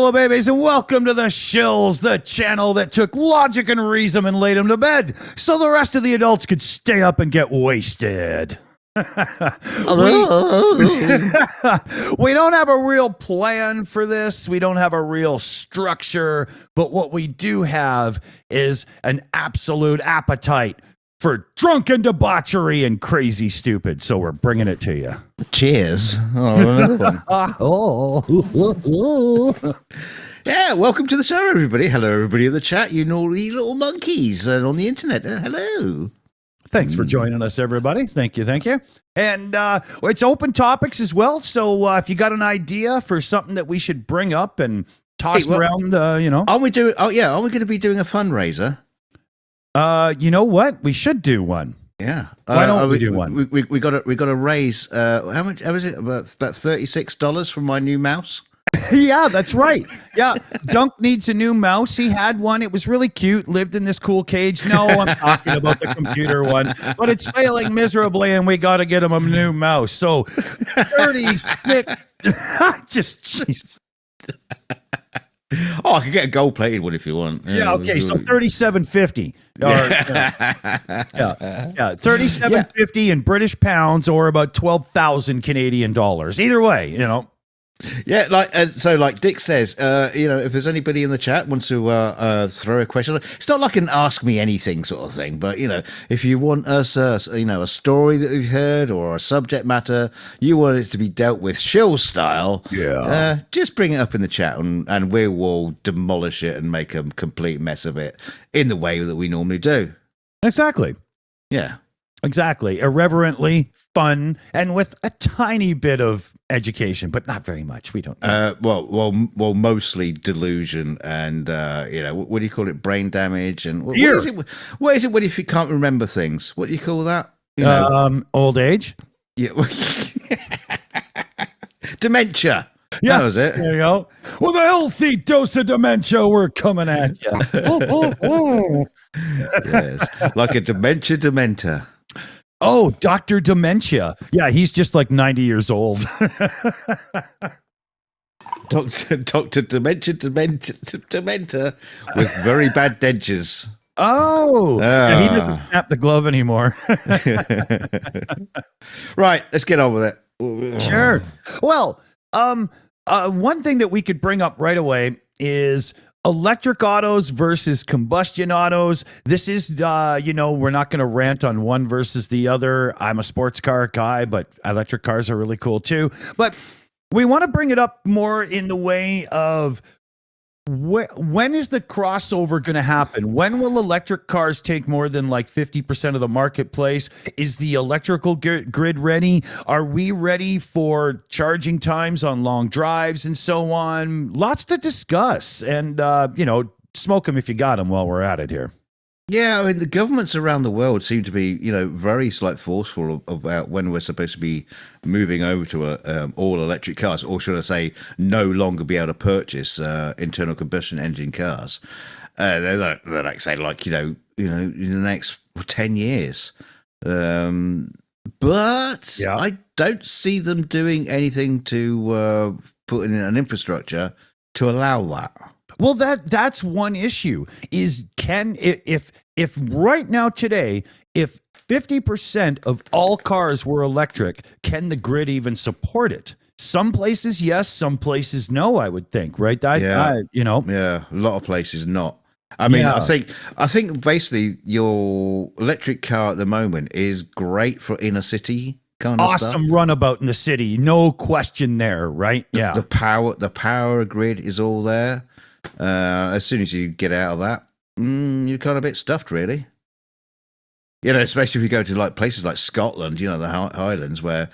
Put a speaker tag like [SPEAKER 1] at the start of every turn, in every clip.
[SPEAKER 1] pillow babies, and welcome to the Shills, the channel that took logic and reason and laid them to bed so the rest of the adults could stay up and get wasted. We don't have a real plan for this. We don't have a real structure, but what we do have is an absolute appetite for drunken debauchery and crazy stupid. So we're bringing it to you.
[SPEAKER 2] Cheers. Oh, another one. Yeah, welcome to the show, everybody. Hello, everybody in the chat. You naughty little monkeys on the internet. Hello.
[SPEAKER 1] Thanks for joining us, everybody. Thank you. And it's open topics as well. So if you got an idea for something that we should bring up and toss around,
[SPEAKER 2] Are we going to be doing a fundraiser?
[SPEAKER 1] You know what? We should do one.
[SPEAKER 2] Yeah.
[SPEAKER 1] Why don't we do one?
[SPEAKER 2] We got to raise how much? How is it? About $36 for my new mouse.
[SPEAKER 1] Yeah, that's right. Yeah, Dunk needs a new mouse. He had one. It was really cute. Lived in this cool cage. No, I'm talking about the computer one, but it's failing miserably, and we got to get him a new mouse. So 36. Just jeez.
[SPEAKER 2] Oh, I could get a gold-plated one if you want.
[SPEAKER 1] Yeah, okay. So $37.50. Yeah, $37.50 in British pounds, or about 12,000 Canadian dollars. Either way,
[SPEAKER 2] Yeah, like Dick says, if there's anybody in the chat wants to throw a question, it's not like an ask me anything sort of thing, but if you want us, a story that we've heard or a subject matter you want it to be dealt with Shill style, just bring it up in the chat and we will demolish it and make a complete mess of it in the way that we normally do.
[SPEAKER 1] Exactly.
[SPEAKER 2] Yeah.
[SPEAKER 1] Exactly. Irreverently, fun, and with a tiny bit of education, but not very much. We don't know.
[SPEAKER 2] Well, mostly delusion and, what do you call it? Brain damage. And what is it when if you can't remember things? What do you call that?
[SPEAKER 1] Old age?
[SPEAKER 2] Yeah. Dementia.
[SPEAKER 1] Yeah.
[SPEAKER 2] That was it.
[SPEAKER 1] There you go. With a healthy dose of dementia, we're coming at you.
[SPEAKER 2] Yes. Like a dementor.
[SPEAKER 1] Oh, Dr. Dementia. Yeah, he's just like 90 years old.
[SPEAKER 2] Dr. Dementor with very bad dentures.
[SPEAKER 1] Oh, yeah, he doesn't snap the glove anymore.
[SPEAKER 2] Right, let's get on with it.
[SPEAKER 1] Sure. Well, one thing that we could bring up right away is electric autos versus combustion autos. This is, we're not going to rant on one versus the other. I'm a sports car guy, but electric cars are really cool too. But we want to bring it up more in the way of when is the crossover going to happen? When will electric cars take more than like 50% of the marketplace? Is the electrical grid ready? Are we ready for charging times on long drives and so on? Lots to discuss, and smoke them if you got them while we're at it here.
[SPEAKER 2] Yeah, I mean, the governments around the world seem to be, very forceful about when we're supposed to be moving over to all electric cars, or should I say, no longer be able to purchase internal combustion engine cars. They're like saying, in the next 10 years. But I don't see them doing anything to put in an infrastructure to allow that.
[SPEAKER 1] Well, that's one issue is if right now today, if 50% of all cars were electric, can the grid even support it? Some places, yes. Some places, no, I would think, right?
[SPEAKER 2] Yeah, a lot of places not. I mean, I think basically your electric car at the moment is great for inner city kind of stuff.
[SPEAKER 1] Awesome runabout in the city, no question there, right? Yeah.
[SPEAKER 2] The power grid is all there. As soon as you get out of that, you're kind of a bit stuffed, really. Especially if you go to places like Scotland, the Highlands, where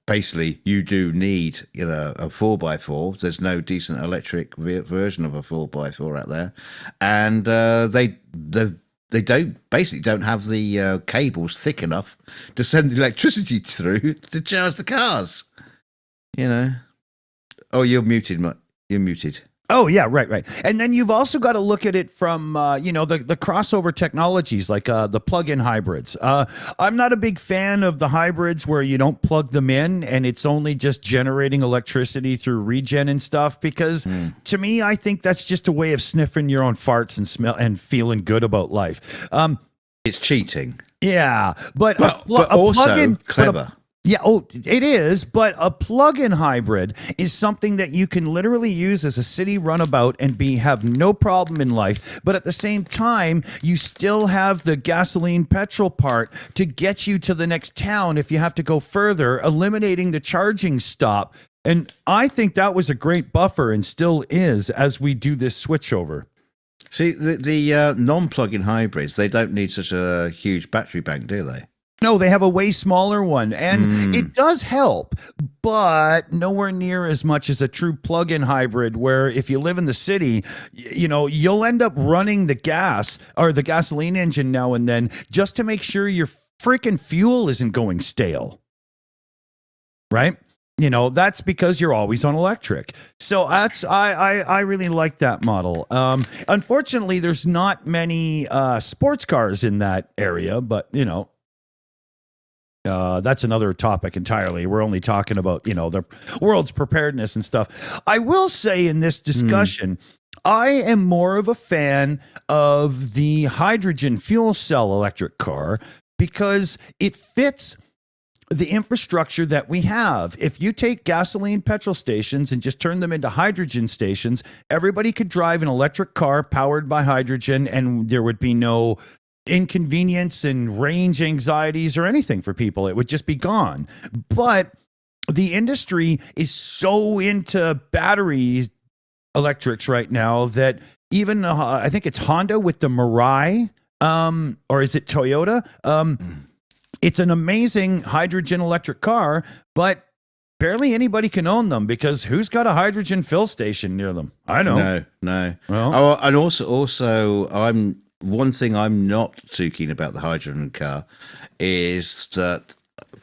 [SPEAKER 2] basically you do need a 4x4. There's no decent electric version of a 4x4 out there, and they don't have the cables thick enough to send the electricity through to charge the cars. Oh, you're muted, You're muted.
[SPEAKER 1] Oh yeah, right. And then you've also got to look at it from the crossover technologies like the plug-in hybrids. I'm not a big fan of the hybrids where you don't plug them in and it's only just generating electricity through regen and stuff. Because to me, I think that's just a way of sniffing your own farts and smell and feeling good about life.
[SPEAKER 2] It's cheating,
[SPEAKER 1] Yeah, but
[SPEAKER 2] but
[SPEAKER 1] a
[SPEAKER 2] also
[SPEAKER 1] plug-in,
[SPEAKER 2] clever.
[SPEAKER 1] yeah, it is, but a plug-in hybrid is something that you can literally use as a city runabout and have no problem in life. But at the same time, you still have the gasoline petrol part to get you to the next town if you have to go further, eliminating the charging stop. And I think that was a great buffer and still is as we do this switchover.
[SPEAKER 2] See, the non-plug-in hybrids, they don't need such a huge battery bank, do they?
[SPEAKER 1] No, they have a way smaller one, and it does help, but nowhere near as much as a true plug-in hybrid, where if you live in the city, you'll end up running the gas or the gasoline engine now and then just to make sure your freaking fuel isn't going stale. Right? That's because you're always on electric. So I really like that model. Unfortunately, there's not many sports cars in that area, but that's another topic entirely. We're only talking about, the world's preparedness and stuff. I will say in this discussion, I am more of a fan of the hydrogen fuel cell electric car because it fits the infrastructure that we have. If you take gasoline petrol stations and just turn them into hydrogen stations, everybody could drive an electric car powered by hydrogen and there would be no inconvenience and range anxieties or anything for people. It would just be gone. But the industry is so into batteries electrics right now that even I think it's Honda with the Mirai, or is it Toyota? It's an amazing hydrogen electric car, but barely anybody can own them because who's got a hydrogen fill station near them? I don't.
[SPEAKER 2] No.
[SPEAKER 1] Well,
[SPEAKER 2] Oh, and also, one thing I'm not too keen about the hydrogen car is that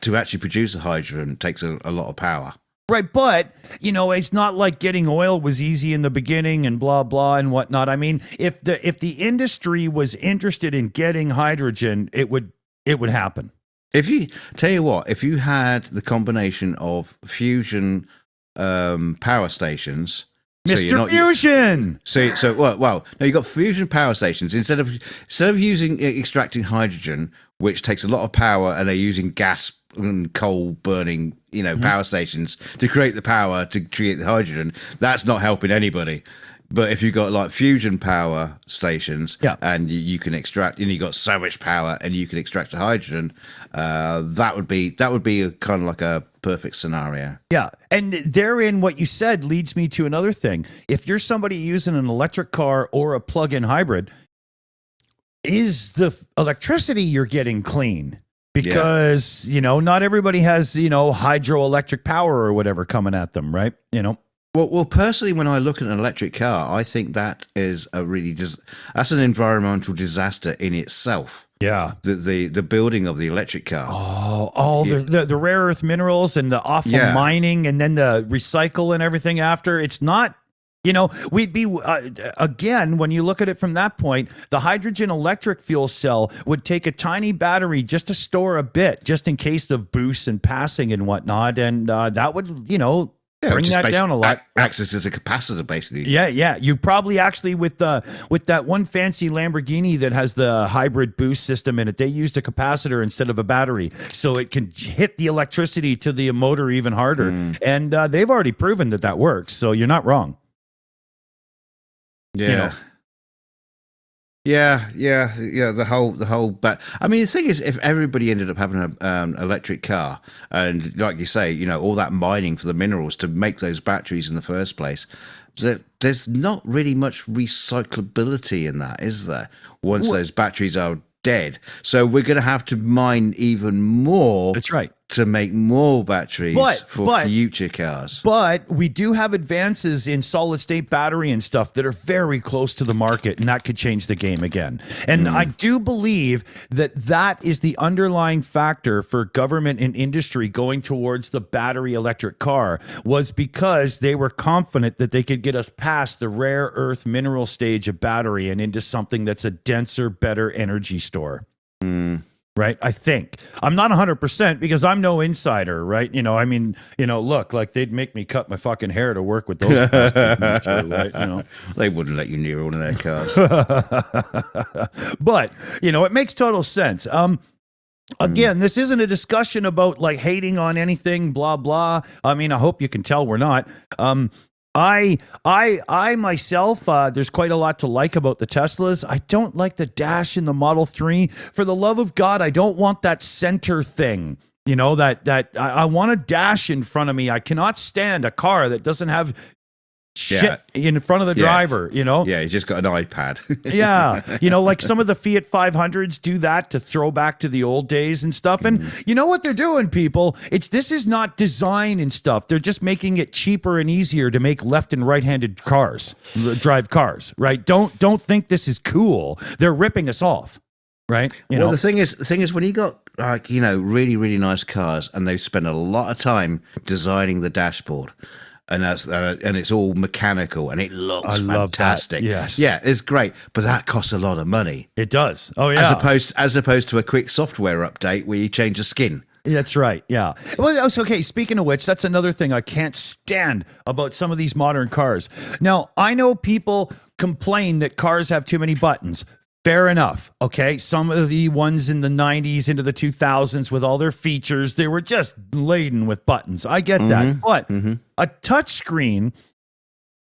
[SPEAKER 2] to actually produce a hydrogen takes a lot of power.
[SPEAKER 1] right, but it's not like getting oil was easy in the beginning and blah blah and whatnot. I mean, if the industry was interested in getting hydrogen, it would happen.
[SPEAKER 2] If you had the combination of fusion power stations,
[SPEAKER 1] Mr. Fusion.
[SPEAKER 2] Now you've got fusion power stations instead of extracting hydrogen, which takes a lot of power, and they're using gas and coal burning, power stations to create the power to create the hydrogen. That's not helping anybody. But if you've got like fusion power stations, and you can extract, and you got so much power, and you can extract the hydrogen, that would be a kind of like a perfect scenario.
[SPEAKER 1] Yeah, and therein, what you said leads me to another thing. If you're somebody using an electric car or a plug-in hybrid, is the electricity you're getting clean? Because not everybody has hydroelectric power or whatever coming at them, right?
[SPEAKER 2] Well, personally, when I look at an electric car, I think that is that's an environmental disaster in itself.
[SPEAKER 1] Yeah,
[SPEAKER 2] the building of the electric car.
[SPEAKER 1] The rare earth minerals and the awful mining, and then the recycle and everything after. It's not. We'd be again when you look at it from that point. The hydrogen electric fuel cell would take a tiny battery just to store a bit, just in case of boosts and passing and whatnot, and that would bring that down a lot.
[SPEAKER 2] Access as a capacitor, basically.
[SPEAKER 1] Yeah. You probably actually with that one fancy Lamborghini that has the hybrid boost system in it, they used a capacitor instead of a battery, so it can hit the electricity to the motor even harder. And they've already proven that works. So you're not wrong.
[SPEAKER 2] Yeah. Yeah. The whole but I mean, the thing is, if everybody ended up having an electric car, and like you say, all that mining for the minerals to make those batteries in the first place, there's not really much recyclability in that, is there? Once those batteries are dead, so we're going to have to mine even more.
[SPEAKER 1] That's right.
[SPEAKER 2] to make more batteries for
[SPEAKER 1] but
[SPEAKER 2] future cars.
[SPEAKER 1] But we do have advances in solid state battery and stuff that are very close to the market, and that could change the game again. And I do believe that that is the underlying factor for government and industry going towards the battery electric car, was because they were confident that they could get us past the rare earth mineral stage of battery and into something that's a denser, better energy store. Right. I think I'm not 100% because I'm no insider. Right. I mean, look, like they'd make me cut my fucking hair to work with those bastards, I'm sure, right?
[SPEAKER 2] They wouldn't let you near one of their cars.
[SPEAKER 1] But, it makes total sense. Again, this isn't a discussion about like hating on anything, blah, blah. I mean, I hope you can tell we're not. I myself, there's quite a lot to like about the Teslas. I don't like the dash in the Model 3. For the love of God, I don't want that center thing. That I want a dash in front of me. I cannot stand a car that doesn't have shit in front of the driver,
[SPEAKER 2] Yeah, he's just got an iPad.
[SPEAKER 1] Yeah. Like some of the Fiat 500s do that to throw back to the old days and stuff. And you know what they're doing, people? This is not design and stuff. They're just making it cheaper and easier to make left and right-handed drive cars, right? Don't think this is cool. They're ripping us off, right?
[SPEAKER 2] Well, the thing is when you got like, really, really nice cars and they spend a lot of time designing the dashboard, and it's all mechanical and it looks fantastic.
[SPEAKER 1] Yes.
[SPEAKER 2] Yeah, it's great, but that costs a lot of money.
[SPEAKER 1] It does. Oh yeah.
[SPEAKER 2] As opposed to a quick software update where you change the skin.
[SPEAKER 1] That's right. Yeah. Well, okay. Speaking of which, that's another thing I can't stand about some of these modern cars. Now, I know people complain that cars have too many buttons. Fair enough. Okay. Some of the ones in the 90s into the 2000s with all their features, they were just laden with buttons. I get that. But a touchscreen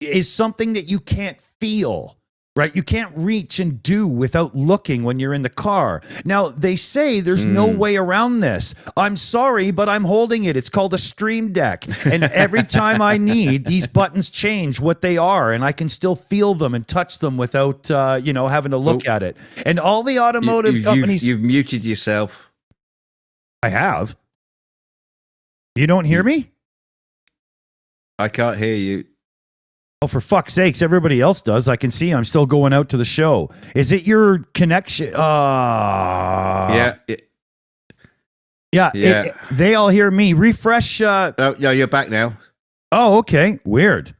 [SPEAKER 1] is something that you can't feel, right? You can't reach and do without looking when you're in the car. Now, they say there's no way around this. I'm sorry, but I'm holding it. It's called a Stream Deck. And every time I need, these buttons change what they are, and I can still feel them and touch them without, having to look at it. And all the automotive companies...
[SPEAKER 2] You've muted yourself.
[SPEAKER 1] I have. You don't hear me?
[SPEAKER 2] I can't hear you.
[SPEAKER 1] Oh, for fuck's sakes, everybody else does. I can see I'm still going out to the show. Is it your connection?
[SPEAKER 2] Yeah.
[SPEAKER 1] They all hear me. Refresh.
[SPEAKER 2] Oh, yeah, you're back now.
[SPEAKER 1] Oh, okay. Weird.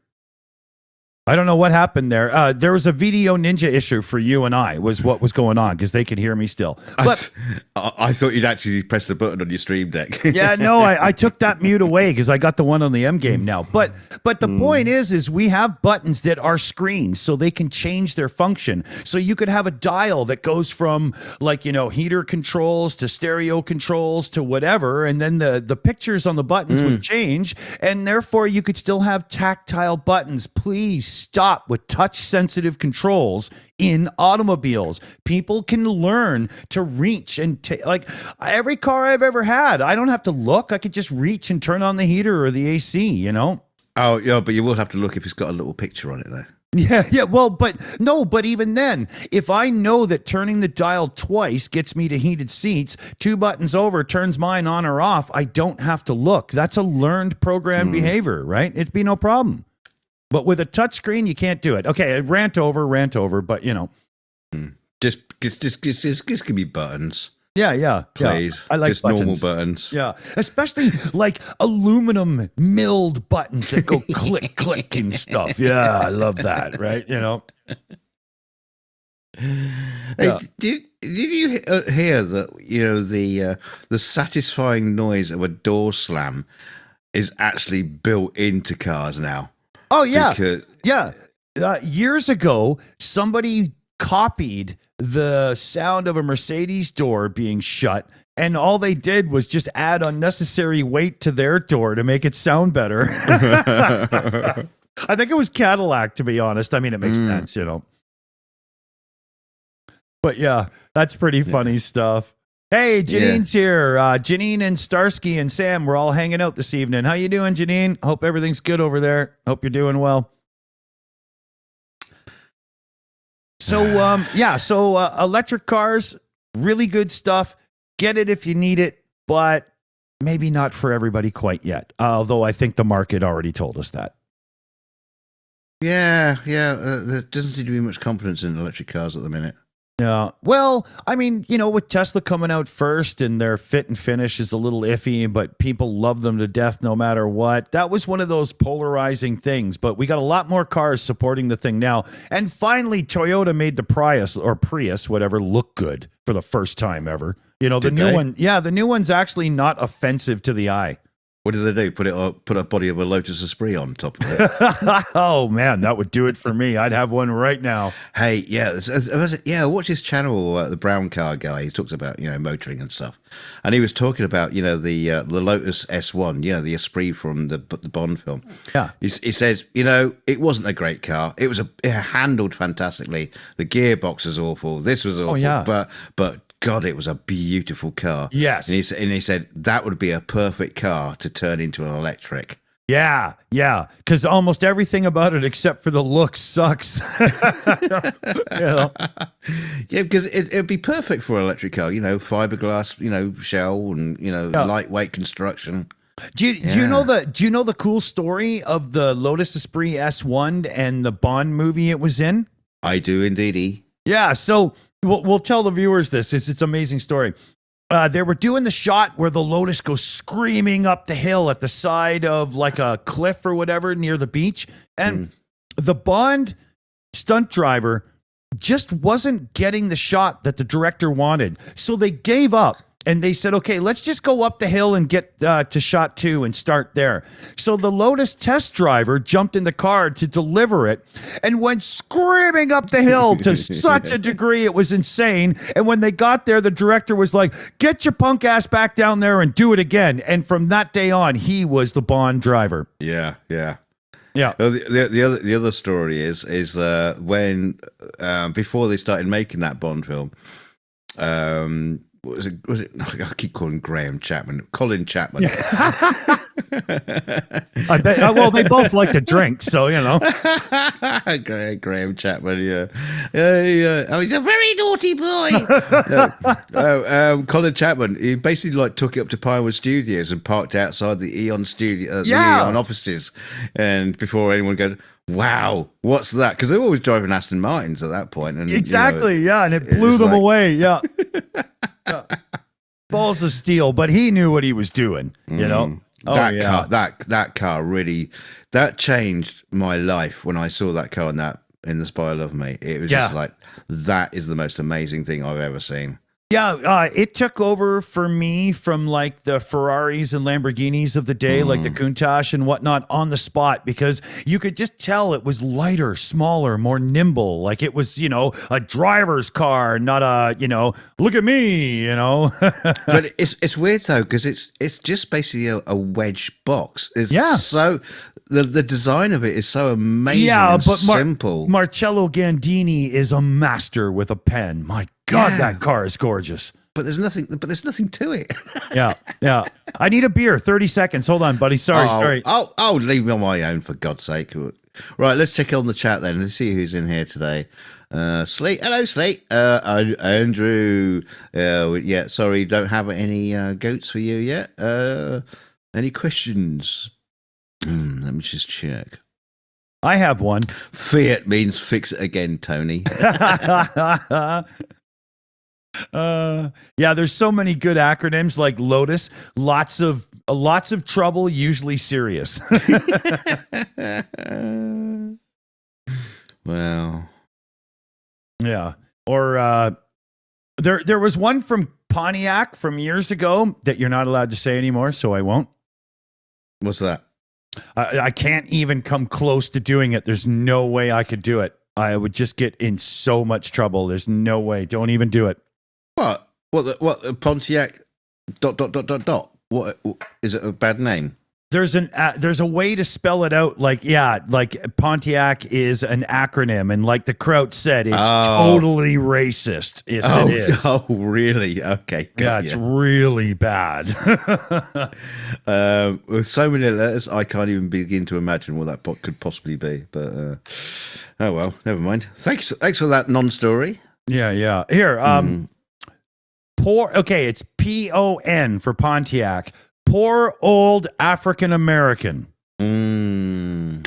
[SPEAKER 1] I don't know what happened there. There was a Video Ninja issue for you and I was what was going on because they could hear me still. But
[SPEAKER 2] I thought you'd actually press the button on your Stream Deck.
[SPEAKER 1] Yeah, no, I took that mute away because I got the one on the M game now. But the point is we have buttons that are screens so they can change their function. So you could have a dial that goes from heater controls to stereo controls to whatever, and then the pictures on the buttons would change, and therefore you could still have tactile buttons. Please stop with touch sensitive controls in automobiles. People can learn to reach and like every car I've ever had, I don't have to look. I could just reach and turn on the heater or the AC,
[SPEAKER 2] Oh, yeah, but you will have to look if it's got a little picture on it there.
[SPEAKER 1] Yeah. Well, but even then, if I know that turning the dial twice gets me to heated seats, 2 buttons over turns mine on or off, I don't have to look. That's a learned program behavior, right? It'd be no problem. But with a touchscreen, you can't do it. Okay, rant over, but
[SPEAKER 2] Just give me buttons.
[SPEAKER 1] Yeah.
[SPEAKER 2] Please.
[SPEAKER 1] I like
[SPEAKER 2] just
[SPEAKER 1] buttons.
[SPEAKER 2] Normal buttons.
[SPEAKER 1] Yeah. Especially like aluminum milled buttons that go click, click and stuff. Yeah, I love that, right?
[SPEAKER 2] Hey, did you hear that, the satisfying noise of a door slam is actually built into cars now?
[SPEAKER 1] Oh, yeah. Years ago, somebody copied the sound of a Mercedes door being shut, and all they did was just add unnecessary weight to their door to make it sound better. I think it was Cadillac, to be honest. I mean, it makes sense, But yeah, that's pretty funny stuff. Hey, Janine's here. Janine and Starsky and Sam, we're all hanging out this evening. How you doing, Janine? Hope everything's good over there. Hope you're doing well. So, electric cars, really good stuff. Get it if you need it, but maybe not for everybody quite yet. Although I think the market already told us that.
[SPEAKER 2] Yeah. There doesn't seem to be much confidence in electric cars at the minute.
[SPEAKER 1] Yeah. Well, I mean, with Tesla coming out first and their fit and finish is a little iffy, but people love them to death no matter what. That was one of those polarizing things, but we got a lot more cars supporting the thing now. And finally, Toyota made the Prius, whatever, look good for the first time ever. The new one. Yeah, the new one's actually not offensive to the eye.
[SPEAKER 2] What did they do? Put a body of a Lotus Esprit on top of it.
[SPEAKER 1] Oh man, that would do it for me. I'd have one right now.
[SPEAKER 2] Hey, watch his channel, the Brown Car guy. He talks about motoring and stuff, and he was talking about the Lotus S1, the Esprit from the Bond film.
[SPEAKER 1] Yeah,
[SPEAKER 2] he says it wasn't a great car. It handled fantastically. The gearbox was awful. This was awful.
[SPEAKER 1] Oh, yeah.
[SPEAKER 2] but God, it was a beautiful car.
[SPEAKER 1] Yes.
[SPEAKER 2] And he said that would be a perfect car to turn into an electric.
[SPEAKER 1] Yeah. Because almost everything about it, except for the look, sucks.
[SPEAKER 2] Yeah, because it'd be perfect for an electric car. Fiberglass, shell, and lightweight construction.
[SPEAKER 1] Do you know the cool story of the Lotus Esprit S1 and the Bond movie it was in?
[SPEAKER 2] I do indeedy.
[SPEAKER 1] Yeah. So we'll tell the viewers this. It's an amazing story. They were doing the shot where the Lotus goes screaming up the hill at the side of like a cliff or whatever near the beach. And the Bond stunt driver just wasn't getting the shot that the director wanted. So they gave up. And they said, okay, let's just go up the hill and get to shot 2 and start there. So the Lotus test driver jumped in the car to deliver it and went screaming up the hill to such a degree it was insane. And when they got there, the director was like, get your punk ass back down there and do it again. And from that day on, he was the Bond driver.
[SPEAKER 2] Yeah.
[SPEAKER 1] Yeah.
[SPEAKER 2] The other story is when before they started making that Bond film, was it? I keep calling Colin Chapman.
[SPEAKER 1] I bet. Well, they both like to drink, so
[SPEAKER 2] Graham Chapman. Yeah. Oh, he's a very naughty boy. Colin Chapman. He basically took it up to Pinewood Studios and parked outside the Eon studio, the Eon offices, and before anyone goes, wow, what's that? Because they're always driving Aston Martins at that point. And,
[SPEAKER 1] exactly, and it blew them away. Yeah. Balls of steel, but he knew what he was doing,
[SPEAKER 2] That car really changed my life when I saw that car in The Spy Who Loved Me. It was just like, that is the most amazing thing I've ever seen.
[SPEAKER 1] Yeah, it took over for me from like the Ferraris and Lamborghinis of the day, like the Countach and whatnot, on the spot, because you could just tell it was lighter, smaller, more nimble. Like it was, a driver's car, not a, look at me,
[SPEAKER 2] But it's weird though, because it's just basically a wedge box. So the design of it is so amazing and simple.
[SPEAKER 1] Marcello Gandini is a master with a pen. My God, that car is gorgeous.
[SPEAKER 2] But there's nothing to it.
[SPEAKER 1] Yeah. I need a beer. 30 seconds. Hold on, buddy. Sorry.
[SPEAKER 2] I'll leave me on my own, for God's sake. Right, let's check on the chat then. Let's see who's in here today. Slate. Hello, Slate. Andrew. Sorry, don't have any goats for you yet. Any questions? Let me just check.
[SPEAKER 1] I have one.
[SPEAKER 2] Fiat means fix it again, Tony.
[SPEAKER 1] There's so many good acronyms like Lotus. Lots of trouble, usually serious.
[SPEAKER 2] Well,
[SPEAKER 1] yeah. Or there was one from Pontiac from years ago that you're not allowed to say anymore, so I won't.
[SPEAKER 2] What's that?
[SPEAKER 1] I can't even come close to doing it. There's no way I could do it. I would just get in so much trouble. There's no way. Don't even do it.
[SPEAKER 2] What? What? Pontiac. ... What is it? A bad name?
[SPEAKER 1] There's a way to spell it out. Like Pontiac is an acronym, and like the Kraut said, it's totally racist. Yes, it is.
[SPEAKER 2] Oh, really? Okay.
[SPEAKER 1] It's really bad.
[SPEAKER 2] With so many letters, I can't even begin to imagine what that could possibly be. But oh well, never mind. Thanks for that non-story.
[SPEAKER 1] Yeah. Here, it's PON for Pontiac. poor old African American.
[SPEAKER 2] Mm.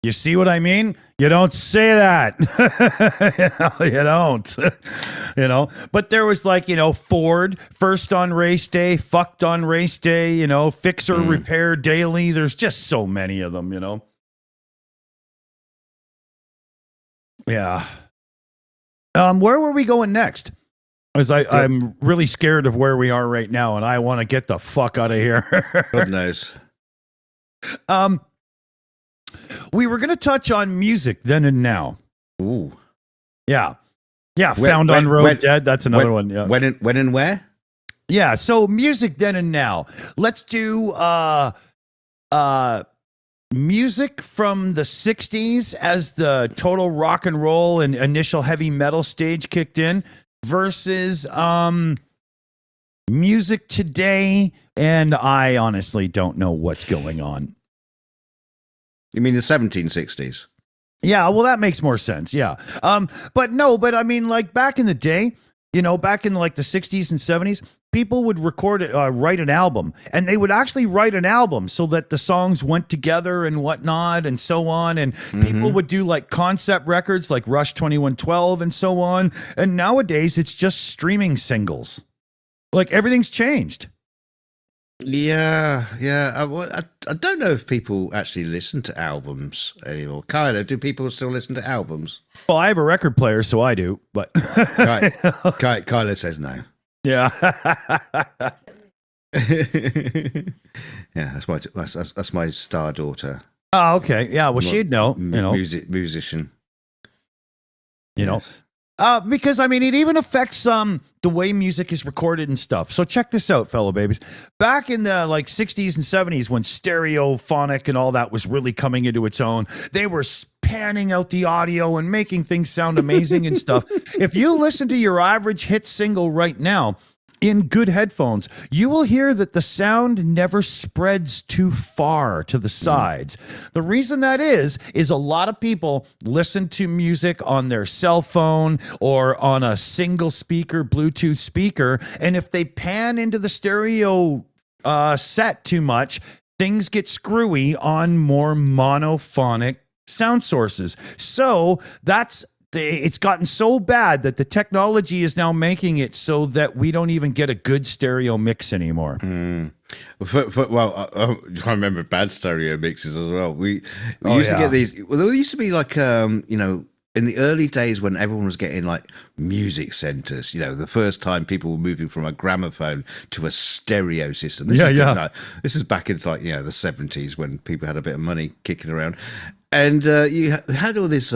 [SPEAKER 1] You see what I mean? You don't say that. You don't. But there was like, Ford, first on race day, fucked on race day, fix or repair daily. There's just so many of them, Yeah. Where were we going next? Because I'm really scared of where we are right now, and I want to get the fuck out of here.
[SPEAKER 2] God knows.
[SPEAKER 1] We were going to touch on music then and now.
[SPEAKER 2] Ooh.
[SPEAKER 1] Yeah. Yeah, Found on Road Dead. That's another one. Yeah.
[SPEAKER 2] When and where?
[SPEAKER 1] Yeah, so music then and now. Let's do music from the 60s as the total rock and roll and initial heavy metal stage kicked in versus music today, and I honestly don't know what's going on.
[SPEAKER 2] You mean the 1760s?
[SPEAKER 1] Yeah, well, that makes more sense. Yeah. But I mean, like back in the day, back in like the 60s and 70s, people would write an album, and they would actually write an album so that the songs went together and whatnot and so on. And people would do like concept records like Rush 2112 and so on. And nowadays it's just streaming singles. Like everything's changed.
[SPEAKER 2] Yeah. I don't know if people actually listen to albums anymore. Kyla, do people still listen to albums?
[SPEAKER 1] Well, I have a record player, so I do, but
[SPEAKER 2] Kyla says no.
[SPEAKER 1] Yeah.
[SPEAKER 2] Yeah, that's my star daughter.
[SPEAKER 1] Oh, okay. Yeah, well, she'd know,
[SPEAKER 2] musician.
[SPEAKER 1] Yes. Because I mean, it even affects the way music is recorded and stuff. So check this out, fellow babies. Back in the like 60s and 70s, when stereophonic and all that was really coming into its own, they were panning out the audio and making things sound amazing and stuff. If you listen to your average hit single right now in good headphones, you will hear that the sound never spreads too far to the sides. The reason that is a lot of people listen to music on their cell phone or on a single speaker, Bluetooth speaker, and if they pan into the stereo set too much, things get screwy on more monophonic sound sources. So it's gotten so bad that the technology is now making it so that we don't even get a good stereo mix anymore.
[SPEAKER 2] Well, I remember bad stereo mixes as well. We used to get these. Well, there used to be like, in the early days when everyone was getting like music centers, the first time people were moving from a gramophone to a stereo system. This is back into like, the 70s when people had a bit of money kicking around. And you had all this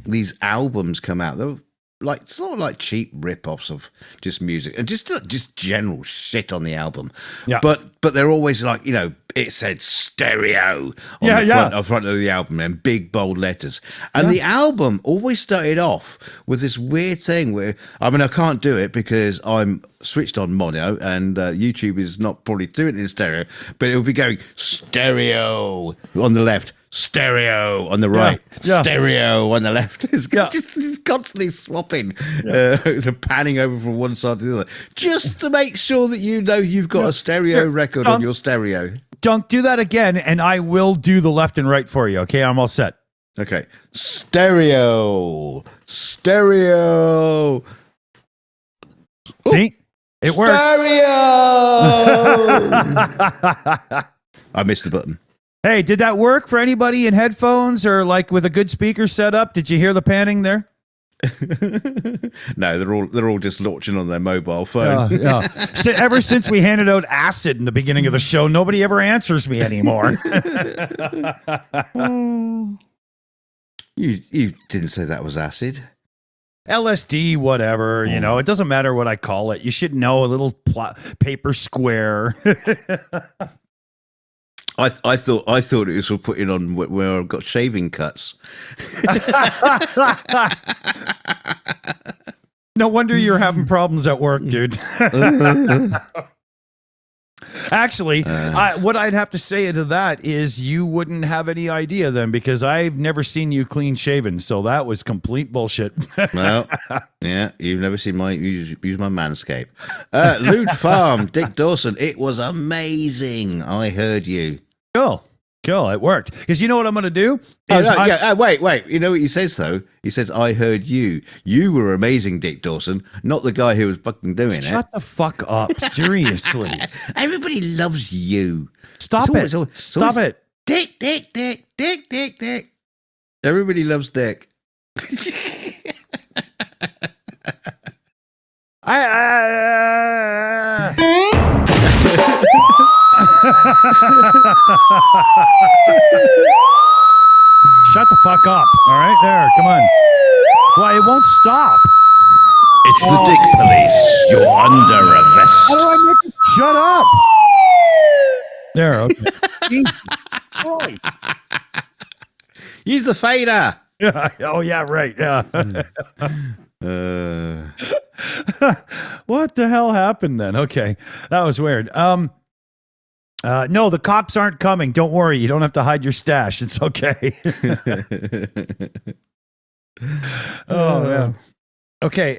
[SPEAKER 2] these albums come out. They were like sort of like cheap rip-offs of just music and just general shit on the album. Yeah. But they're always like, it said stereo on the front of the album in big bold letters. And the album always started off with this weird thing where, I mean, I can't do it because I'm switched on mono and YouTube is not probably doing it in stereo, but it will be going stereo on the left, stereo on the right, stereo on the left. It's just constantly swapping, panning over from one side to the other, just to make sure that you've got a stereo record on your stereo.
[SPEAKER 1] Dunk, do that again, and I will do the left and right for you. Okay, I'm all set.
[SPEAKER 2] Okay, stereo.
[SPEAKER 1] See, it works.
[SPEAKER 2] Stereo. I missed the button.
[SPEAKER 1] Hey, did that work for anybody in headphones or like with a good speaker setup? Did you hear the panning there?
[SPEAKER 2] No, they're all just launching on their mobile phone.
[SPEAKER 1] So ever since we handed out acid in the beginning of the show, nobody ever answers me anymore.
[SPEAKER 2] You didn't say that was acid.
[SPEAKER 1] LSD, whatever, it doesn't matter what I call it. You should know, a little paper square.
[SPEAKER 2] I thought it was for putting on where I've got shaving cuts.
[SPEAKER 1] No wonder you're having problems at work, dude. Actually, what I'd have to say to that is you wouldn't have any idea then, because I've never seen you clean shaven. So that was complete bullshit.
[SPEAKER 2] Well, yeah, you've never seen my use my Manscape. Lude Farm, Dick Dawson. It was amazing. I heard you.
[SPEAKER 1] Cool. It worked. Because you know what I'm going to do?
[SPEAKER 2] Wait. You know what he says, though? He says, I heard you. You were amazing, Dick Dawson, not the guy who was fucking doing it.
[SPEAKER 1] Shut the fuck up. Seriously.
[SPEAKER 2] Everybody loves you.
[SPEAKER 1] Stop it. Stop it.
[SPEAKER 2] Dick. Everybody loves Dick.
[SPEAKER 1] Shut the fuck up. All right, there. Come on. Well, it won't stop.
[SPEAKER 2] It's the Dick Police. You're under arrest.
[SPEAKER 1] How do I make it shut up? There, okay. Jesus Christ.
[SPEAKER 2] Use the fader.
[SPEAKER 1] Yeah. Oh, yeah, right. Yeah. What the hell happened then? Okay. That was weird. No, the cops aren't coming. Don't worry. You don't have to hide your stash. It's okay. Oh, man. Okay.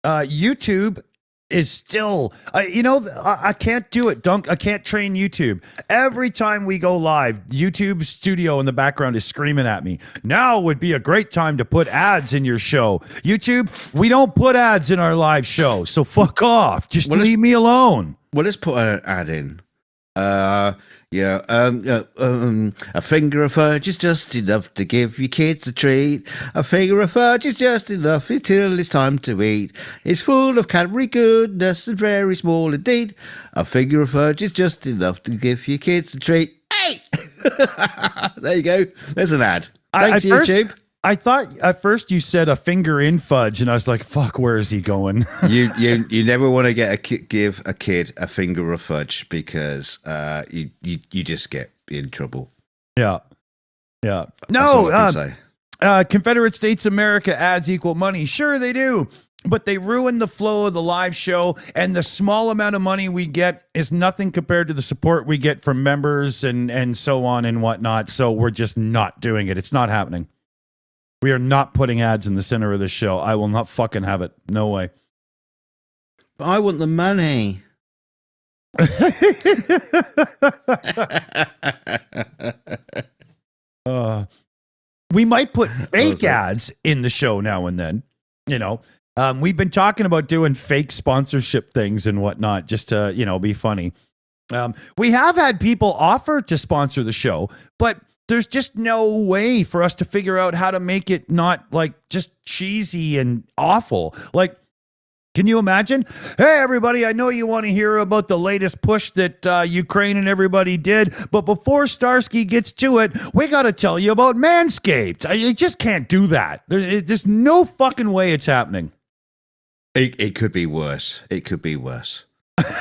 [SPEAKER 1] YouTube is still, I can't do it. I can't train YouTube. Every time we go live, YouTube Studio in the background is screaming at me. Now would be a great time to put ads in your show. YouTube, we don't put ads in our live show. So fuck off. Just leave me alone.
[SPEAKER 2] Well, let's put an ad in. A finger of fudge is just enough to give your kids a treat. A finger of fudge is just enough until it's time to eat. It's full of calorie goodness and very small indeed. A finger of fudge is just enough to give your kids a treat. Hey! There you go. There's an ad. Thanks, YouTube.
[SPEAKER 1] I thought at first you said a finger in fudge, and I was like, "Fuck, where is he going?"
[SPEAKER 2] you never want to give a kid a finger of fudge because you just get in trouble.
[SPEAKER 1] Yeah.
[SPEAKER 2] No,
[SPEAKER 1] Confederate States of America ads equal money. Sure, they do, but they ruin the flow of the live show, and the small amount of money we get is nothing compared to the support we get from members and so on and whatnot. So we're just not doing it. It's not happening. We are not putting ads in the center of the show. I will not fucking have it. No way.
[SPEAKER 2] But I want the money.
[SPEAKER 1] We might put fake ads in the show now and then. We've been talking about doing fake sponsorship things and whatnot just to, be funny. We have had people offer to sponsor the show, but there's just no way for us to figure out how to make it not like just cheesy and awful. Like, can you imagine? Hey, everybody, I know you want to hear about the latest push that Ukraine and everybody did, but before Starsky gets to it, we got to tell you about Manscaped. You just can't do that. There's no fucking way it's happening.
[SPEAKER 2] It could be worse. It could be worse.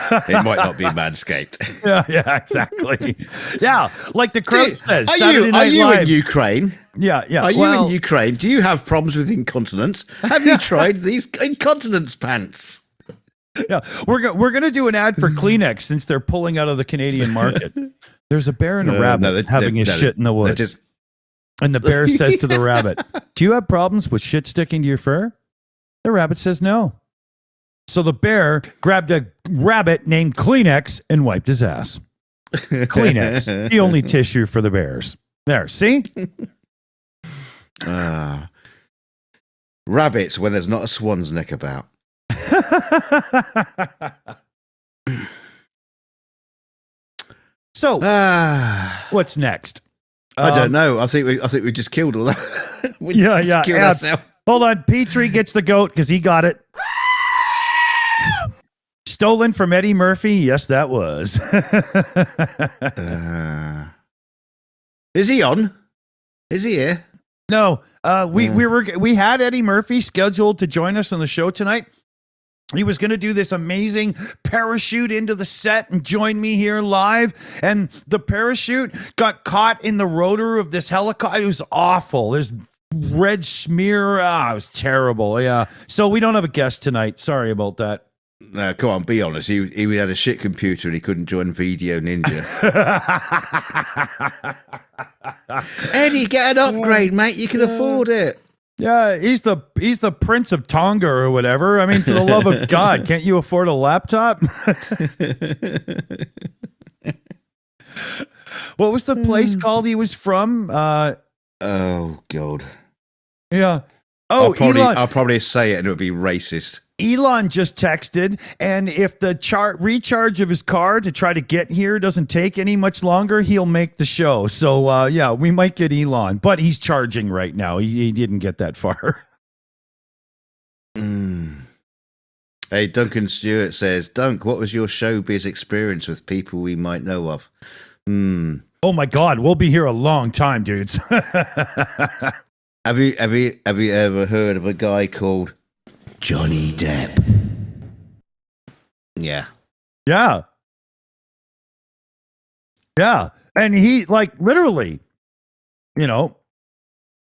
[SPEAKER 2] It might not be Manscaped.
[SPEAKER 1] Yeah, exactly. Yeah, like the crowd says.
[SPEAKER 2] Are you in Ukraine?
[SPEAKER 1] Yeah.
[SPEAKER 2] Are you in Ukraine? Do you have problems with incontinence? Have you tried these incontinence pants?
[SPEAKER 1] Yeah, we're gonna do an ad for Kleenex since they're pulling out of the Canadian market. There's a bear and a rabbit having his shit in the woods, and the bear says to the rabbit, "Do you have problems with shit sticking to your fur?" The rabbit says no. So the bear grabbed a rabbit named Kleenex and wiped his ass. Kleenex, the only tissue for the bears. There, see?
[SPEAKER 2] Rabbits when there's not a swan's neck about.
[SPEAKER 1] So, what's next?
[SPEAKER 2] I don't know. I think we just killed all that.
[SPEAKER 1] Yeah. Hold on. Petrie gets the goat because he got it. Stolen from Eddie Murphy? Yes, that was.
[SPEAKER 2] Is he on? Is he here?
[SPEAKER 1] No. We had Eddie Murphy scheduled to join us on the show tonight. He was going to do this amazing parachute into the set and join me here live. And the parachute got caught in the rotor of this helicopter. It was awful. There's red smear. It was terrible. Yeah. So we don't have a guest tonight. Sorry about that.
[SPEAKER 2] No, come on, be honest. He had a shit computer and he couldn't join Video Ninja. Eddie, get an upgrade, mate. You can afford it.
[SPEAKER 1] Yeah, he's the Prince of Tonga or whatever. I mean, for the love of God, can't you afford a laptop? What was the place called he was from?
[SPEAKER 2] Oh God.
[SPEAKER 1] Yeah. Oh,
[SPEAKER 2] I'll probably say it and it would be racist.
[SPEAKER 1] Elon just texted, and if the recharge of his car to try to get here doesn't take any much longer, he'll make the show. So, yeah, we might get Elon, but he's charging right now. He didn't get that far.
[SPEAKER 2] Hey, Duncan Stewart says, Dunk, what was your showbiz experience with people we might know of?
[SPEAKER 1] Oh my God, we'll be here a long time, dudes.
[SPEAKER 2] Have you ever heard of a guy called Johnny Depp? Yeah.
[SPEAKER 1] Yeah. Yeah. And he, like, literally, you know.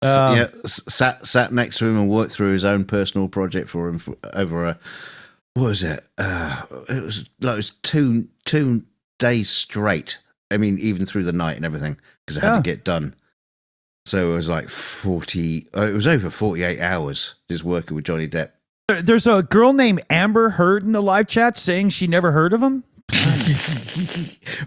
[SPEAKER 2] Sat next to him and worked through his own personal project for him over a, what was it? It was 2 days straight. I mean, even through the night and everything, because it had to get done. So it was like it was over 48 hours just working with Johnny Depp.
[SPEAKER 1] There's a girl named Amber Heard in the live chat saying she never heard of him.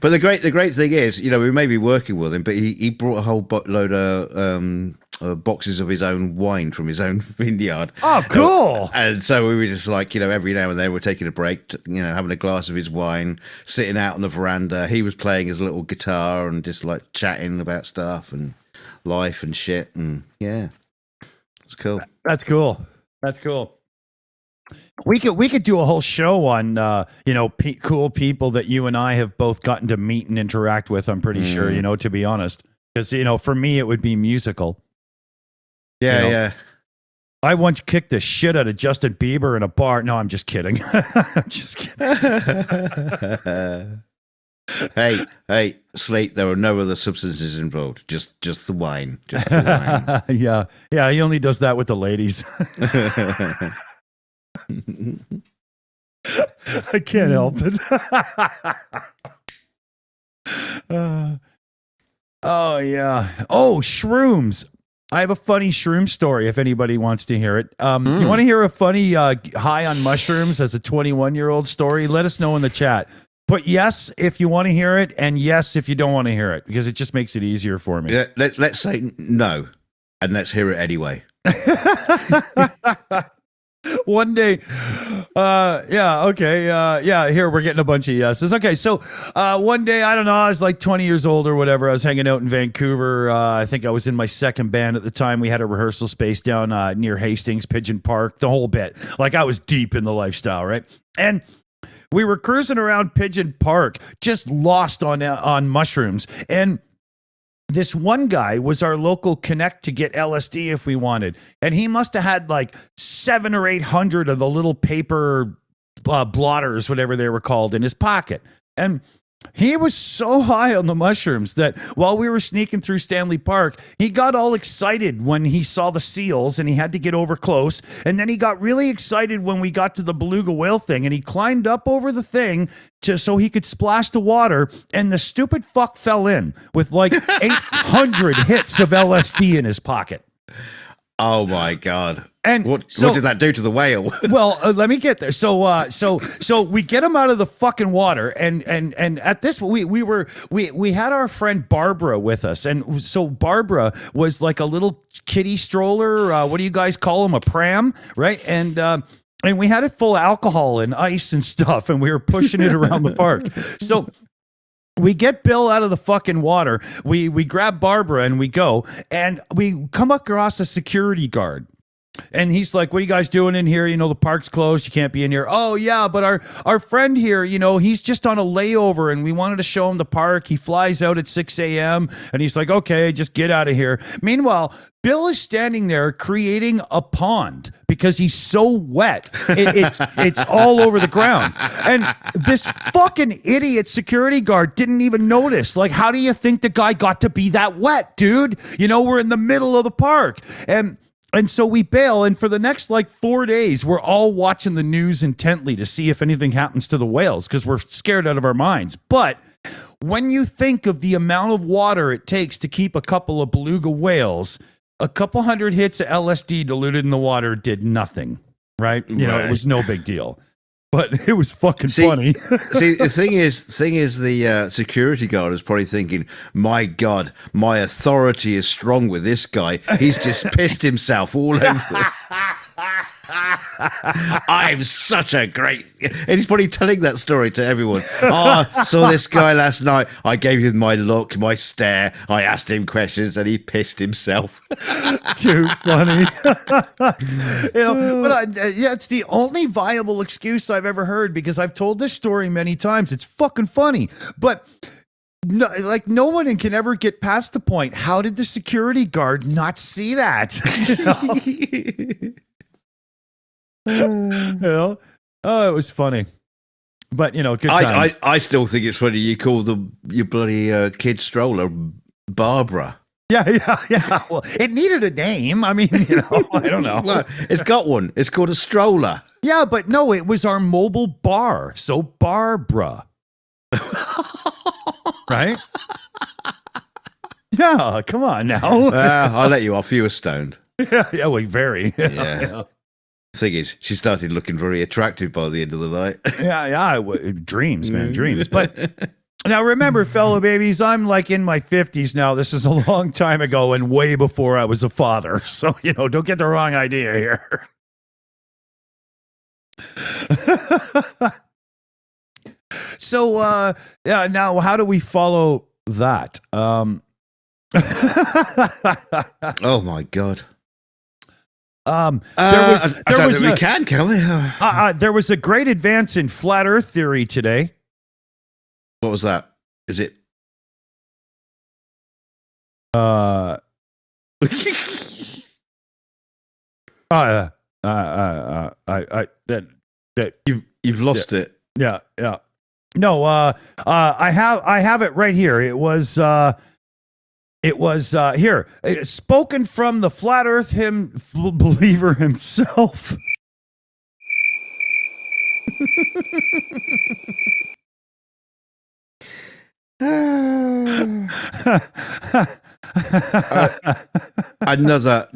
[SPEAKER 2] But the great thing is, you know, we may be working with him, but he brought a whole load of boxes of his own wine from his own vineyard.
[SPEAKER 1] Oh, cool.
[SPEAKER 2] And so we were just like, you know, every now and then we're taking a break, you know, having a glass of his wine, sitting out on the veranda. He was playing his little guitar and just like chatting about stuff and life and shit. And yeah, it's cool.
[SPEAKER 1] That's cool. That's cool. We could do a whole show on you know, cool people that you and I have both gotten to meet and interact with. I'm pretty sure, you know, to be honest, because, you know, for me it would be musical.
[SPEAKER 2] Yeah,
[SPEAKER 1] you know?
[SPEAKER 2] yeah.
[SPEAKER 1] I once kicked the shit out of Justin Bieber in a bar. No, I'm just kidding. I'm just kidding.
[SPEAKER 2] Hey, Slate, there are no other substances involved. Just the wine. Just the wine.
[SPEAKER 1] Yeah. He only does that with the ladies. I can't help it. Oh, yeah. Oh, shrooms. I have a funny shroom story if anybody wants to hear it. You want to hear a funny high on mushrooms as a 21-year-old story? Let us know in the chat. Put yes if you want to hear it, and yes if you don't want to hear it, because it just makes it easier for me.
[SPEAKER 2] Yeah, let's say no, and let's hear it anyway.
[SPEAKER 1] One day, here we're getting a bunch of yeses. Okay, so one day, I don't know, I was like 20 years old or whatever. I was hanging out in Vancouver. I think I was in my second band at the time. We had a rehearsal space down near Hastings, Pigeon Park, the whole bit. Like, I was deep in the lifestyle, right? And we were cruising around Pigeon Park, just lost on mushrooms. And this one guy was our local connect to get LSD if we wanted. And he must have had like 700 or 800 of the little paper blotters, whatever they were called, in his pocket. And he was so high on the mushrooms that while we were sneaking through Stanley Park, he got all excited when he saw the seals and he had to get over close. And then he got really excited when we got to the beluga whale thing, and he climbed up over the thing so he could splash the water. And the stupid fuck fell in with like 800 hits of LSD in his pocket.
[SPEAKER 2] Oh my God.
[SPEAKER 1] And
[SPEAKER 2] what did that do to the whale?
[SPEAKER 1] Well, let me get there. So we get him out of the fucking water, and at this we had our friend Barbara with us, and so Barbara was like a little kiddie stroller. What do you guys call them? A pram, right? And we had it full of alcohol and ice and stuff, and we were pushing it around the park. So we get Bill out of the fucking water. We grab Barbara and we go, and we come across a security guard. And he's like, what are you guys doing in here? You know, the park's closed. You can't be in here. Oh, yeah, but our friend here, you know, he's just on a layover, and we wanted to show him the park. He flies out at 6 a.m. And he's like, okay, just get out of here. Meanwhile, Bill is standing there creating a pond because he's so wet. It's all over the ground. And this fucking idiot security guard didn't even notice. Like, how do you think the guy got to be that wet, dude? You know, we're in the middle of the park. And And so we bail, and for the next like 4 days, we're all watching the news intently to see if anything happens to the whales because we're scared out of our minds. But when you think of the amount of water it takes to keep a couple of beluga whales, a couple hundred hits of LSD diluted in the water did nothing, right? You know, it was no big deal. But it was fucking funny.
[SPEAKER 2] See, the thing is, the security guard is probably thinking, "My God, my authority is strong with this guy. He's just pissed himself all over." I'm such a great, and he's probably telling that story to everyone. Oh, I saw this guy last night. I gave him my look, my stare. I asked him questions, and he pissed himself.
[SPEAKER 1] Too funny. Yeah, it's the only viable excuse I've ever heard because I've told this story many times. It's fucking funny, but no one can ever get past the point. How did the security guard not see that? Oh, it was funny, but good times.
[SPEAKER 2] I still think it's funny you call your bloody kid stroller Barbara.
[SPEAKER 1] Yeah. Well, it needed a name. I mean, I don't know.
[SPEAKER 2] Well, it's got one. It's called a stroller.
[SPEAKER 1] Yeah, but no, it was our mobile bar. So Barbara. Right? Yeah, come on now.
[SPEAKER 2] I'll let you off. You were stoned.
[SPEAKER 1] Yeah, well, very.
[SPEAKER 2] Yeah. Thing is, she started looking very attractive by the end of the night.
[SPEAKER 1] Yeah. Dreams, man, dreams. But now remember, fellow babies, I'm like in my 50s now. This is a long time ago and way before I was a father. So, don't get the wrong idea here. So, now how do we follow that?
[SPEAKER 2] Oh my God.
[SPEAKER 1] Can we? There was a great advance in flat Earth theory today.
[SPEAKER 2] What was that? Is it? You've lost it.
[SPEAKER 1] Yeah. No, I have it right here. It was here, spoken from the flat Earth believer himself.
[SPEAKER 2] Another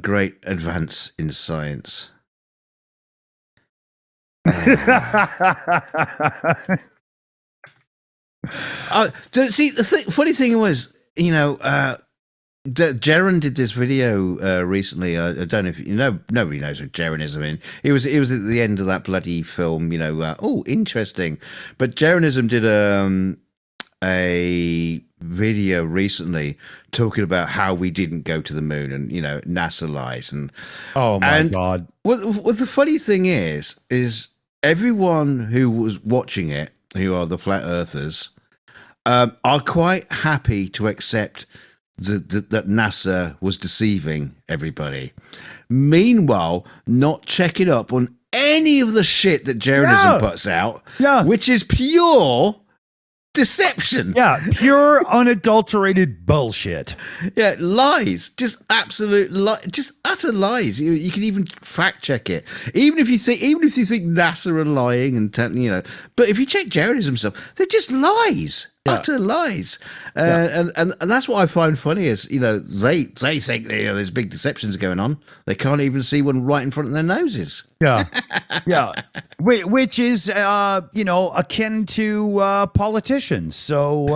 [SPEAKER 2] great advance in science. See, the funny thing was, Jaren did this video recently. I don't know if nobody knows what Jarenism is. It was at the end of that bloody film. Interesting. But Jarenism did a video recently talking about how we didn't go to the moon and NASA lies and
[SPEAKER 1] God.
[SPEAKER 2] What the funny thing is everyone who was watching it, who are the flat earthers, are quite happy to accept that NASA was deceiving everybody. Meanwhile, not checking up on any of the shit that Jarenism puts out, which is pure deception.
[SPEAKER 1] Yeah, pure unadulterated bullshit.
[SPEAKER 2] Yeah, lies. Just absolute just utter lies. You can even fact check it. Even if you think NASA are lying and but if you check Jarenism stuff, they're just lies. Utter lies. And that's what I find funny is, they think there's big deceptions going on. They can't even see one right in front of their noses.
[SPEAKER 1] Yeah. Which is, akin to politicians. So,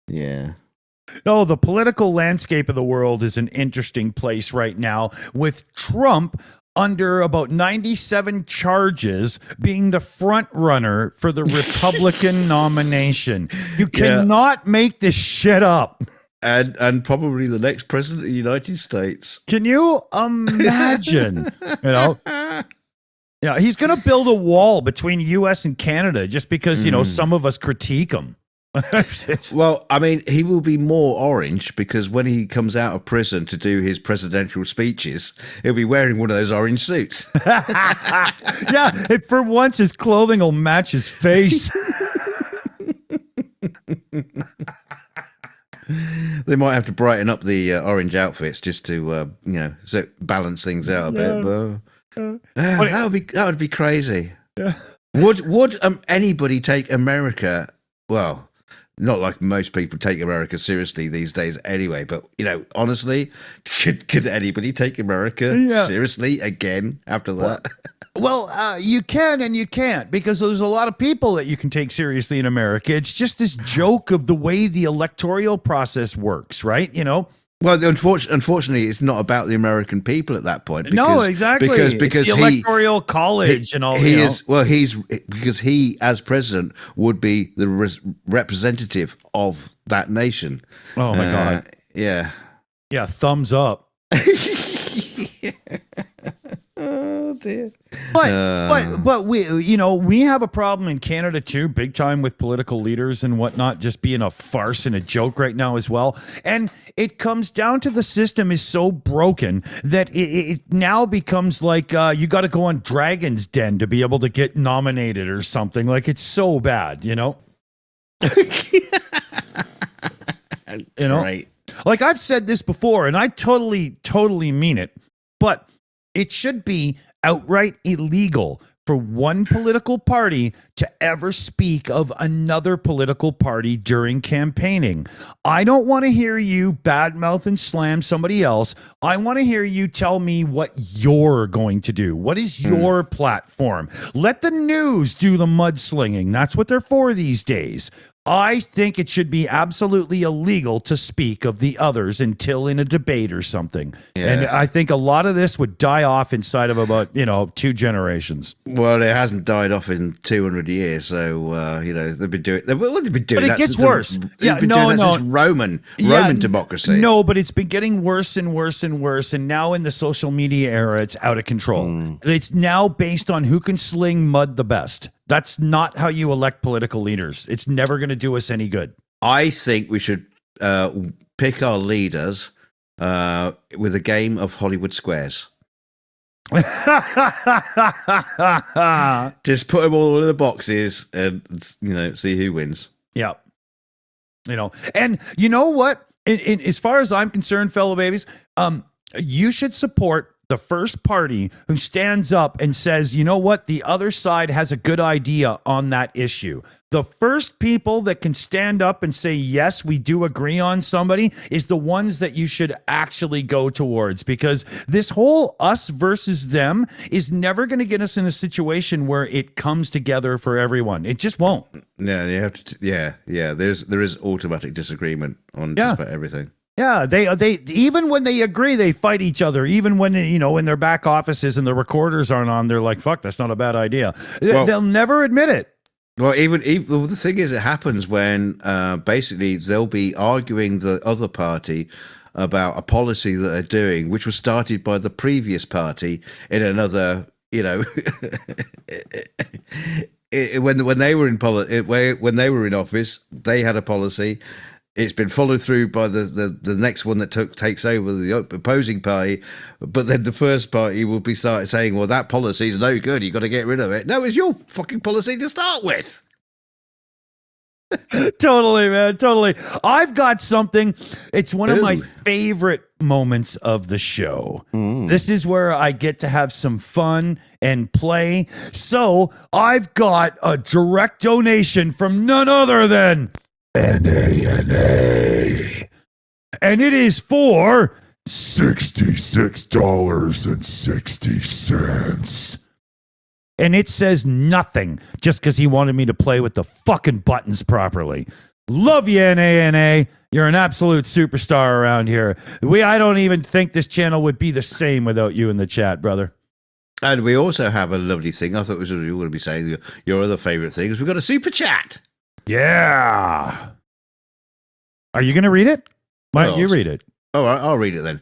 [SPEAKER 2] yeah.
[SPEAKER 1] Oh, the political landscape of the world is an interesting place right now, with Trump under about 97 charges, being the front runner for the Republican nomination. You cannot make this shit up.
[SPEAKER 2] And probably the next president of the United States.
[SPEAKER 1] Can you imagine? Yeah, he's going to build a wall between U.S. and Canada just because, some of us critique him.
[SPEAKER 2] Well, I mean, he will be more orange because when he comes out of prison to do his presidential speeches, he'll be wearing one of those orange suits.
[SPEAKER 1] Yeah, for once his clothing will match his face.
[SPEAKER 2] They might have to brighten up the orange outfits just to, so balance things out a bit. But that would be crazy.
[SPEAKER 1] Yeah.
[SPEAKER 2] Would anybody take America? Well, not like most people take America seriously these days, anyway. But honestly, could anybody take America seriously again after that?
[SPEAKER 1] Well, you can and you can't, because there's a lot of people that you can take seriously in America. It's just this joke of the way the electoral process works, right?
[SPEAKER 2] Well, unfortunately, it's not about the American people at that point.
[SPEAKER 1] No, exactly.
[SPEAKER 2] Because
[SPEAKER 1] it's the electoral college and all.
[SPEAKER 2] Because he, as president, would be the representative of that nation.
[SPEAKER 1] Oh my God!
[SPEAKER 2] Yeah.
[SPEAKER 1] Thumbs up.
[SPEAKER 2] Oh dear.
[SPEAKER 1] But we have a problem in Canada too, big time, with political leaders and whatnot just being a farce and a joke right now as well. And it comes down to the system is so broken that it now becomes like you got to go on Dragon's Den to be able to get nominated or something. Like, it's so bad,
[SPEAKER 2] Right.
[SPEAKER 1] Like, I've said this before, and I totally mean it, but it should be outright illegal for one political party to ever speak of another political party during campaigning. I don't want to hear you badmouth and slam somebody else. I want to hear you tell me what you're going to do. What is your platform? Let the news do the mudslinging. That's what they're for these days. I think it should be absolutely illegal to speak of the others until in a debate or something. Yeah. And I think a lot of this would die off inside of about, 2 generations.
[SPEAKER 2] Well, it hasn't died off in 200 years. So, they've been doing
[SPEAKER 1] But it gets
[SPEAKER 2] since
[SPEAKER 1] worse.
[SPEAKER 2] Since Roman democracy.
[SPEAKER 1] No, but it's been getting worse and worse and worse. And now in the social media era, it's out of control. It's now based on who can sling mud the best. That's not how you elect political leaders. It's never going to do us any good.
[SPEAKER 2] I think we should pick our leaders with a game of Hollywood Squares. Just put them all in the boxes and, see who wins.
[SPEAKER 1] Yeah. And you know what? As far as I'm concerned, fellow babies, you should support the first party who stands up and says, you know what, the other side has a good idea on that issue. The first people that can stand up and say, yes, we do agree on somebody, is the ones that you should actually go towards, because this whole us versus them is never going to get us in a situation where it comes together for everyone. It just won't.
[SPEAKER 2] Yeah, you have to. Yeah. There is automatic disagreement on just about everything.
[SPEAKER 1] Yeah, they even when they agree, they fight each other. Even when in their back offices and the recorders aren't on, they're like, "Fuck, that's not a bad idea." They'll never admit it.
[SPEAKER 2] Well, even the thing is, it happens when basically they'll be arguing the other party about a policy that they're doing, which was started by the previous party in another, when they were in office, they had a policy. It's been followed through by the next one that takes over the opposing party, but then the first party will be started saying, well, that policy is no good, you've got to get rid of it. No, it's your fucking policy to start with.
[SPEAKER 1] Totally, man, totally. I've got something. It's one of my favorite moments of the show. This is where I get to have some fun and play. So I've got a direct donation from none other than NANA. And it is for $66.60. And it says nothing just because he wanted me to play with the fucking buttons properly. Love you, NANA. You're an absolute superstar around here. I don't even think this channel would be the same without you in the chat, brother.
[SPEAKER 2] And we also have a lovely thing. I thought you were going to be saying your other favorite thing is we've got a super chat.
[SPEAKER 1] Yeah. Are you going to read it? Why don't you read it?
[SPEAKER 2] All right, I'll read it then.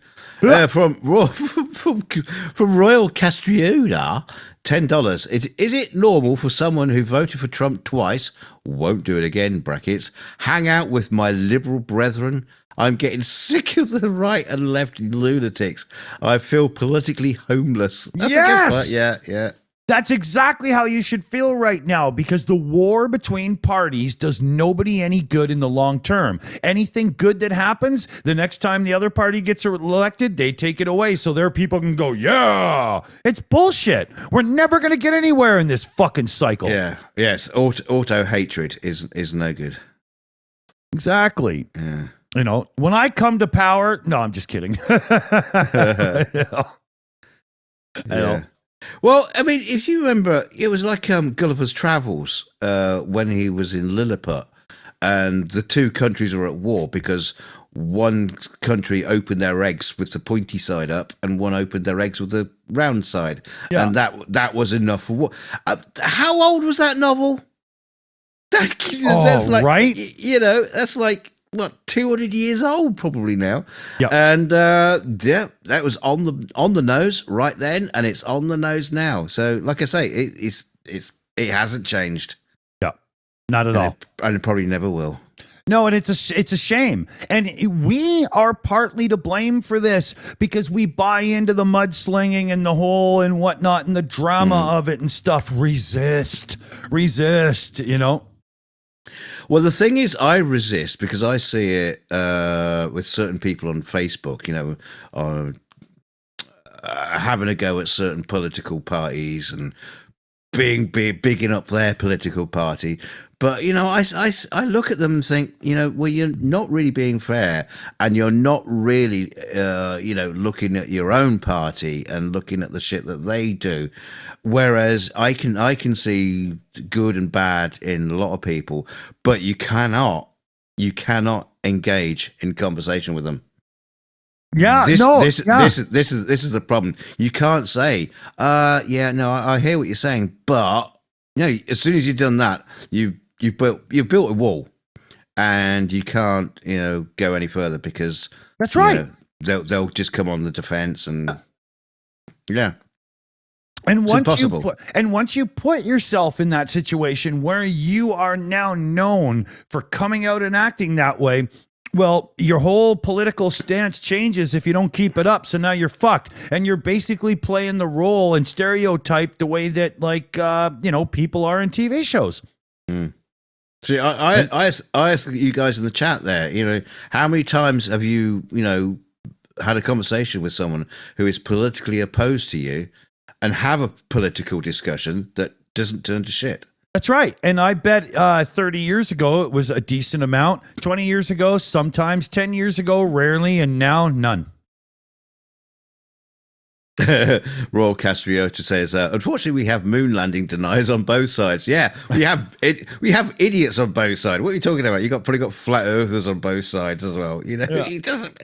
[SPEAKER 2] From Royal Castriona, $10. Is it normal for someone who voted for Trump twice, won't do it again, brackets, hang out with my liberal brethren? I'm getting sick of the right and left lunatics. I feel politically homeless. That's a good point. Yeah.
[SPEAKER 1] That's exactly how you should feel right now, because the war between parties does nobody any good in the long term. Anything good that happens, the next time the other party gets elected, they take it away so their people can go, yeah. It's bullshit. We're never going to get anywhere in this fucking cycle.
[SPEAKER 2] Yeah. Yes. Auto hatred is no good.
[SPEAKER 1] Exactly.
[SPEAKER 2] Yeah.
[SPEAKER 1] You know, when I come to power, no, I'm just kidding. I know.
[SPEAKER 2] Yeah. Well, I mean, if you remember, it was like Gulliver's Travels when he was in Lilliput, and the two countries were at war because one country opened their eggs with the pointy side up, and one opened their eggs with the round side, and that was enough for war. How old was that novel? That's like,
[SPEAKER 1] right?
[SPEAKER 2] You know, that's like what, 200 years old probably now.
[SPEAKER 1] Yeah.
[SPEAKER 2] And that was on the nose right then, and it's on the nose now. So like I say, it hasn't changed.
[SPEAKER 1] Yeah. Not at all.
[SPEAKER 2] And it probably never will.
[SPEAKER 1] No, and it's a shame. And we are partly to blame for this because we buy into the mudslinging and the whole and whatnot and the drama of it and stuff. Resist, you know?
[SPEAKER 2] Well, the thing is, I resist because I see it with certain people on Facebook, you know, having a go at certain political parties and bigging up their political party. But, you know, I look at them and think, you know, well, you're not really being fair, and you're not really, you know, looking at your own party and looking at the shit that they do. Whereas I can see good and bad in a lot of people, but you cannot engage in conversation with them.
[SPEAKER 1] Yeah,
[SPEAKER 2] this is the problem. You can't say, yeah, no, I hear what you're saying, but you know, as soon as you've done that, you've built a wall, and you can't, you know, go any further because
[SPEAKER 1] that's right.
[SPEAKER 2] You know, they'll just come on the defense, and yeah.
[SPEAKER 1] And once you put yourself in that situation where you are now known for coming out and acting that way, well, your whole political stance changes if you don't keep it up. So now you're fucked, and you're basically playing the role and stereotype the way that, like, you know, people are in TV shows.
[SPEAKER 2] See, I asked you guys in the chat there, you know, how many times have you know, had a conversation with someone who is politically opposed to you and have a political discussion that doesn't turn to shit?
[SPEAKER 1] That's right. And I bet 30 years ago, it was a decent amount. 20 years ago, sometimes. 10 years ago, rarely. And now, none.
[SPEAKER 2] Royal Castriota says, unfortunately, we have moon landing deniers on both sides. Yeah, we have idiots on both sides. What are you talking about? Probably got flat earthers on both sides as well. You know, He doesn't...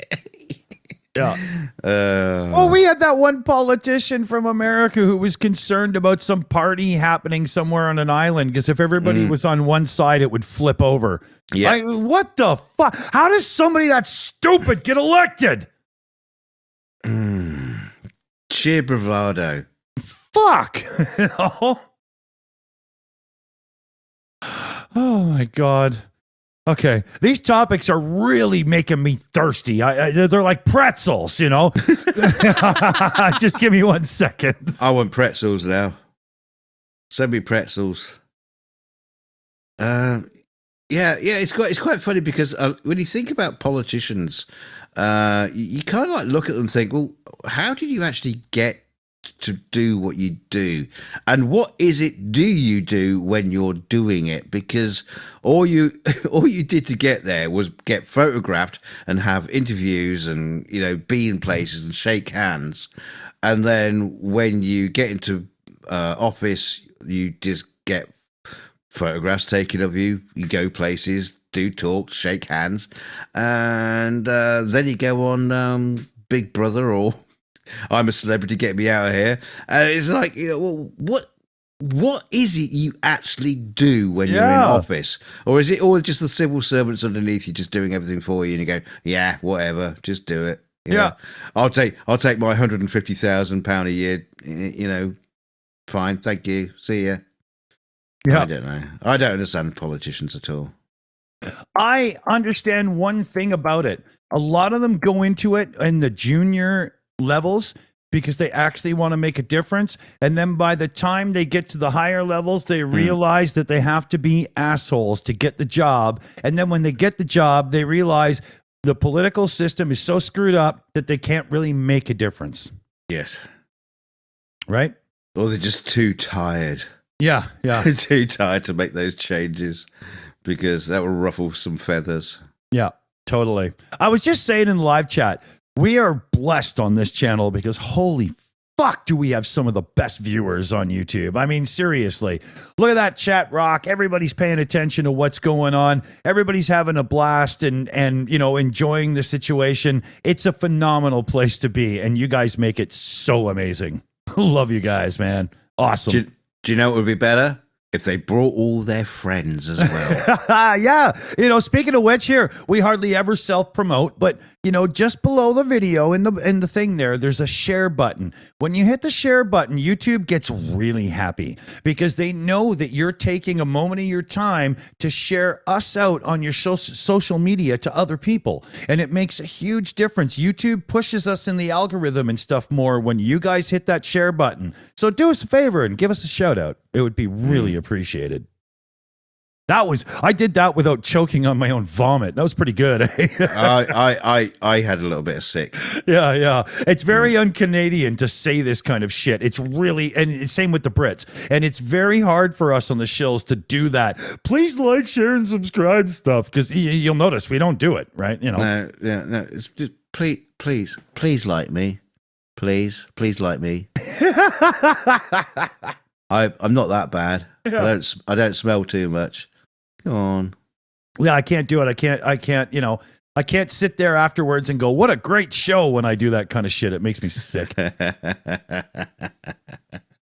[SPEAKER 1] Yeah. Well, we had that one politician from America who was concerned about some party happening somewhere on an island because if everybody was on one side, it would flip over.
[SPEAKER 2] Yeah.
[SPEAKER 1] What the fuck? How does somebody that stupid get elected?
[SPEAKER 2] Sheer bravado.
[SPEAKER 1] Fuck. Oh my God. Okay, these topics are really making me thirsty. They're like pretzels, you know? Just give me 1 second.
[SPEAKER 2] I want pretzels now. Send me pretzels. Yeah, it's quite funny because when you think about politicians, you kind of like look at them and think, well, how did you actually get to do what you do, and what is it do you do when you're doing it? Because all you did to get there was get photographed and have interviews and, you know, be in places and shake hands, and then when you get into office, you just get photographs taken of you, you go places, do talks, shake hands, and then you go on Big Brother or I'm a Celebrity, get me out of here. And it's like, you know, well, what is it you actually do when you're in office? Or is it all just the civil servants underneath you just doing everything for you, and you go, yeah, whatever, just do it. You know, I'll take my £150,000 a year, you know, fine, thank you, see ya. Yeah. I don't know. I don't understand politicians at all.
[SPEAKER 1] I understand one thing about it. A lot of them go into it in the junior levels because they actually want to make a difference. And then by the time they get to the higher levels, they realize that they have to be assholes to get the job. And then when they get the job, they realize the political system is so screwed up that they can't really make a difference.
[SPEAKER 2] Yes.
[SPEAKER 1] Right?
[SPEAKER 2] Or they're just too tired.
[SPEAKER 1] Yeah, yeah.
[SPEAKER 2] Too tired to make those changes because that will ruffle some feathers.
[SPEAKER 1] Yeah, totally. I was just saying in the live chat, we are blessed on this channel because holy fuck do we have some of the best viewers on YouTube. I mean, seriously, look at that chat rock. Everybody's paying attention to what's going on. Everybody's having a blast and you know, enjoying the situation. It's a phenomenal place to be, and you guys make it so amazing. Love you guys, man. Awesome.
[SPEAKER 2] Do you know what would be better? If they brought all their friends as well.
[SPEAKER 1] Yeah. You know, speaking of which, here, we hardly ever self-promote, but, you know, just below the video in the thing there's a share button. When you hit the share button, YouTube gets really happy because they know that you're taking a moment of your time to share us out on your social media to other people. And it makes a huge difference. YouTube pushes us in the algorithm and stuff more when you guys hit that share button. So do us a favor and give us a shout out. It would be really appreciated. I did that without choking on my own vomit. That was pretty good.
[SPEAKER 2] I had a little bit of sick.
[SPEAKER 1] Yeah. It's very un-Canadian to say this kind of shit. It's really, and same with the Brits. And it's very hard for us on the Shills to do that. Please like, share, and subscribe stuff because you'll notice we don't do it, right? You know.
[SPEAKER 2] No. It's just please like me, please like me. I'm not that bad. Yeah. I don't smell too much. Come on.
[SPEAKER 1] Yeah, I can't do it. I can't, you know, I can't sit there afterwards and go, what a great show when I do that kind of shit. It makes me sick.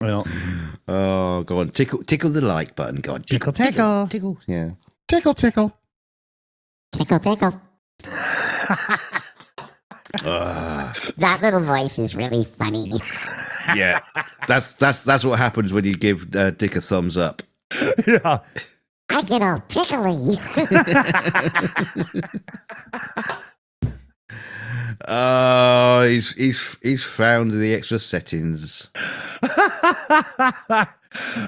[SPEAKER 1] Well,
[SPEAKER 2] oh, go on. Tickle the like button. Go on.
[SPEAKER 3] Tickle.
[SPEAKER 2] Yeah.
[SPEAKER 3] Tickle.
[SPEAKER 4] Tickle.
[SPEAKER 3] That little voice is really funny.
[SPEAKER 2] Yeah. That's what happens when you give Dick a thumbs up.
[SPEAKER 1] Yeah.
[SPEAKER 3] I get all tickly.
[SPEAKER 2] Oh, he's found the extra settings.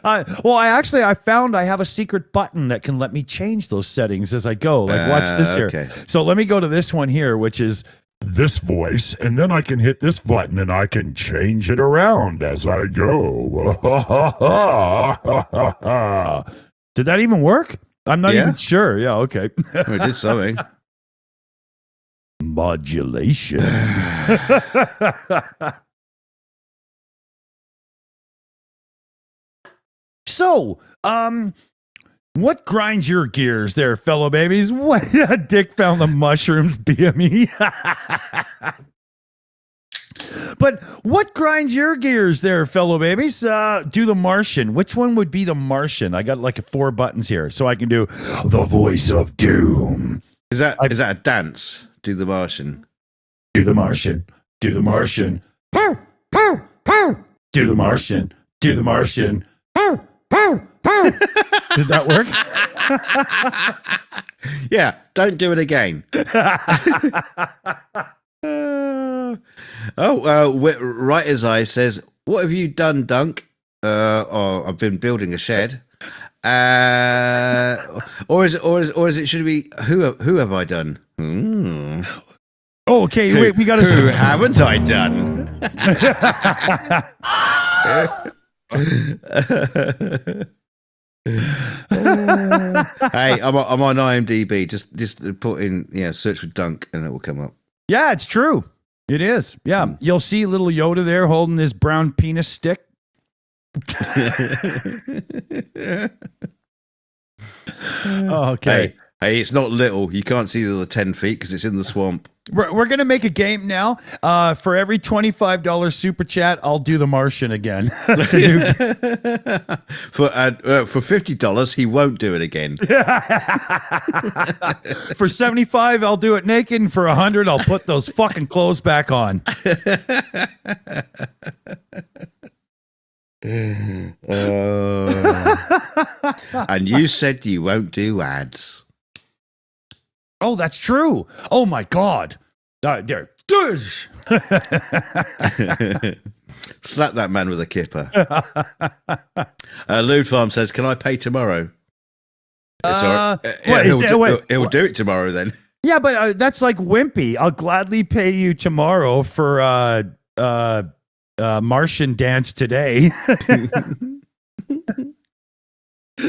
[SPEAKER 1] I found I have a secret button that can let me change those settings as I go. Like, watch this here.
[SPEAKER 2] Okay.
[SPEAKER 1] So let me go to this one here, which is
[SPEAKER 4] This voice, and then I can hit this button and I can change it around as I go.
[SPEAKER 1] Did that even work? I'm not even sure. Yeah, okay.
[SPEAKER 2] We did something.
[SPEAKER 1] Modulation. So, what grinds your gears there, fellow babies? What Dick found the mushrooms, BME. But what grinds your gears there, fellow babies? Do the Martian. Which one would be the Martian? I got like 4 buttons here, so I can do the voice of doom.
[SPEAKER 2] Is that a dance? Do the Martian.
[SPEAKER 4] Do the Martian. Do the Martian.
[SPEAKER 3] Pooh, pooh, pooh.
[SPEAKER 4] Do the Martian. Do the Martian.
[SPEAKER 3] Pooh, pooh, pooh.
[SPEAKER 1] Did that work?
[SPEAKER 2] Yeah, don't do it again. Right as I says, what have you done, Dunk? I've been building a shed. Or is it should it be who have I done?
[SPEAKER 1] Oh, okay, wait, we got to.
[SPEAKER 2] Who haven't I done? Hey, I'm on IMDb. Just put in search for Dunk and it will come up.
[SPEAKER 1] Yeah, it's true. It is. Yeah, you'll see little Yoda there holding this brown penis stick. Okay.
[SPEAKER 2] Hey, it's not little. You can't see the 10 feet because it's in the swamp.
[SPEAKER 1] We're going to make a game now. For every $25 super chat, I'll do the Martian again. That's a new
[SPEAKER 2] For $50, he won't do it again.
[SPEAKER 1] For 75, I'll do it naked. And for 100, I'll put those fucking clothes back on.
[SPEAKER 2] And you said you won't do ads.
[SPEAKER 1] Oh, that's true. Oh my God. There.
[SPEAKER 2] Slap that man with a kipper. Lewd Farm says, "Can I pay tomorrow?" Sorry. He'll do it tomorrow then.
[SPEAKER 1] Yeah, but that's like wimpy. I'll gladly pay you tomorrow for Martian Dance Today.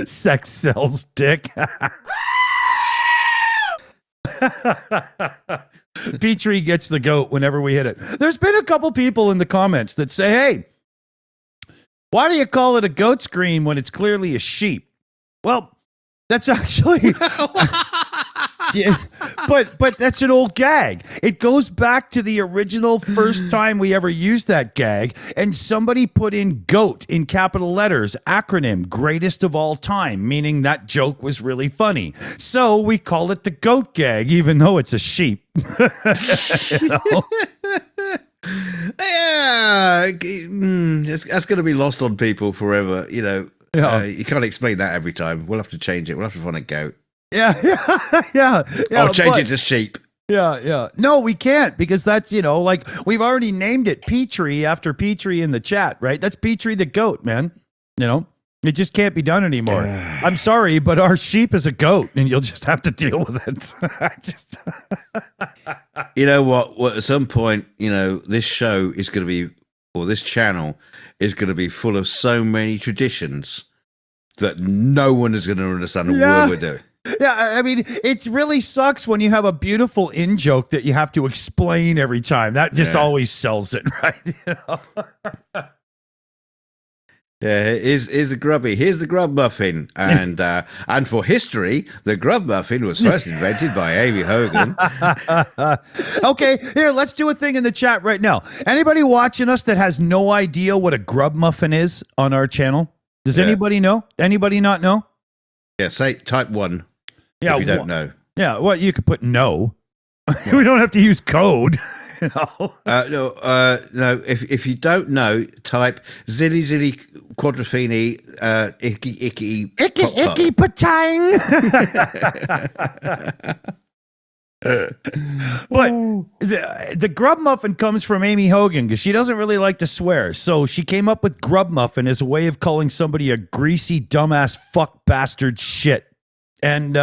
[SPEAKER 1] Sex sells dick. Petrie gets the goat whenever we hit it. There's been a couple people in the comments that say, hey, why do you call it a goat scream when it's clearly a sheep? Well, that's actually... Yeah, but that's an old gag. It goes back to the original first time we ever used that gag, and somebody put in GOAT in capital letters, acronym, greatest of all time, meaning that joke was really funny. So we call it the GOAT gag, even though it's a sheep. You know?
[SPEAKER 2] Yeah, that's going to be lost on people forever. You know, you can't explain that every time. We'll have to change it. We'll have to find a goat.
[SPEAKER 1] Yeah.
[SPEAKER 2] I'll change it to sheep.
[SPEAKER 1] Yeah. No, we can't, because that's, like we've already named it Petrie after Petrie in the chat, right? That's Petrie the goat, man. It just can't be done anymore. I'm sorry, but our sheep is a goat, and you'll just have to deal with it.
[SPEAKER 2] You know what? At some point, this show is going to be, or this channel is going to be full of so many traditions that no one is going to understand what we're doing.
[SPEAKER 1] Yeah, I mean, it really sucks when you have a beautiful in-joke that you have to explain every time. That just always sells it, right?
[SPEAKER 2] Yeah, here's the grubby. Here's the grub muffin. And for history, the grub muffin was first invented by Amy Hogan.
[SPEAKER 1] Okay, here, let's do a thing in the chat right now. Anybody watching us that has no idea what a grub muffin is on our channel? Does anybody know? Anybody not know?
[SPEAKER 2] Yeah, type 1.
[SPEAKER 1] Yeah,
[SPEAKER 2] if you don't know.
[SPEAKER 1] Yeah, well, you could put no. We don't have to use code.
[SPEAKER 2] No. If you don't know, type zilly quadropheny icky
[SPEAKER 1] patang. But the grub muffin comes from Amy Hogan because she doesn't really like to swear. So she came up with grub muffin as a way of calling somebody a greasy, dumbass, fuck bastard shit. And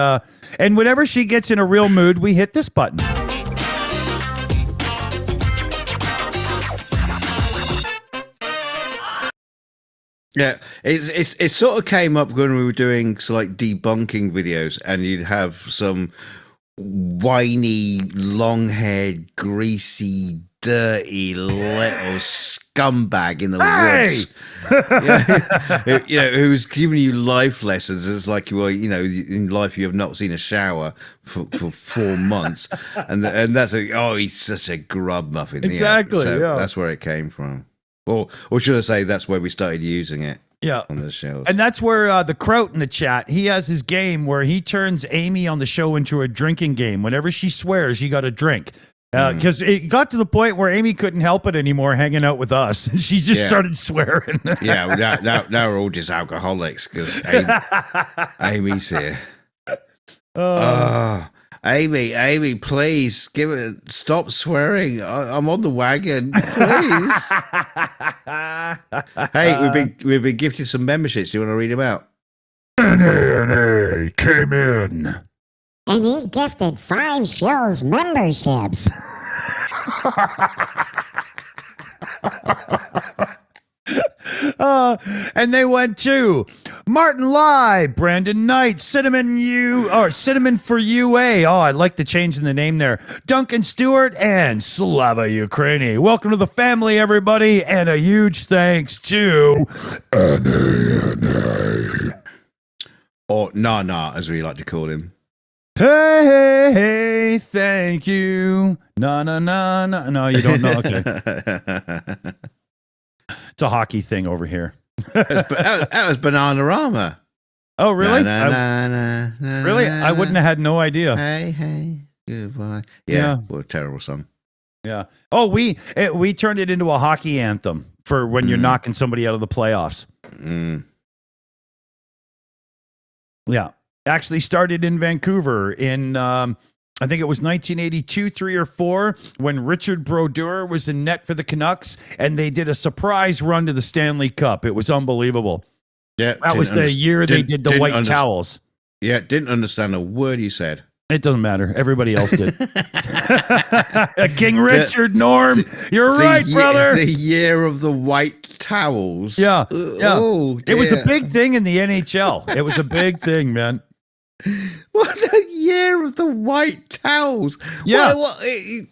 [SPEAKER 1] whenever she gets in a real mood, we hit this button.
[SPEAKER 2] Yeah, it sort of came up when we were doing debunking videos, and you'd have some whiny, long-haired, greasy, dirty little scumbag in the woods. Who's giving you life lessons. It's like, well, in life you have not seen a shower for 4 months, and that's he's such a grub muffin.
[SPEAKER 1] Exactly.
[SPEAKER 2] That's where it came from. Or should I say, that's where we started using it.
[SPEAKER 1] Yeah,
[SPEAKER 2] on the show.
[SPEAKER 1] And that's where the Kraut in the chat, he has his game where he turns Amy on the show into a drinking game. Whenever she swears, you got to drink. Because it got to the point where Amy couldn't help it anymore hanging out with us. She just started swearing.
[SPEAKER 2] Now we're all just alcoholics because Amy's here. Amy, please stop swearing. I'm on the wagon, please. Hey, we've been gifted some memberships. Do you want to read them out?
[SPEAKER 4] NA came in.
[SPEAKER 3] And he gifted 5 Shills memberships.
[SPEAKER 1] And they went to Martin Lai, Brandon Knight, Cinnamon for UA. Oh, I like the change in the name there. Duncan Stewart and Slava Ukraini. Welcome to the family, everybody, and a huge thanks to
[SPEAKER 4] NA.
[SPEAKER 2] Or Nana, as we like to call him.
[SPEAKER 1] Hey, thank you. No, you don't know. Okay. It's a hockey thing over here.
[SPEAKER 2] That was Bananarama.
[SPEAKER 1] Oh, really?
[SPEAKER 2] Really?
[SPEAKER 1] I wouldn't have had no idea.
[SPEAKER 2] Hey, goodbye. Yeah. What a terrible song.
[SPEAKER 1] Yeah. Oh, we turned it into a hockey anthem for when you're knocking somebody out of the playoffs. Yeah. Actually started in Vancouver in I think it was 1982, 3 or 4, when Richard Brodeur was in net for the Canucks, and they did a surprise run to the Stanley Cup. It was unbelievable.
[SPEAKER 2] Yeah,
[SPEAKER 1] That was the year they did the white towels.
[SPEAKER 2] Yeah, didn't understand a word you said.
[SPEAKER 1] It doesn't matter. Everybody else did. King Richard, Norm. You're right, brother.
[SPEAKER 2] The year of the white towels.
[SPEAKER 1] Yeah.
[SPEAKER 2] Oh,
[SPEAKER 1] it was a big thing in the NHL. It was a big thing, man.
[SPEAKER 2] What, the year of the white towels?
[SPEAKER 1] Yeah.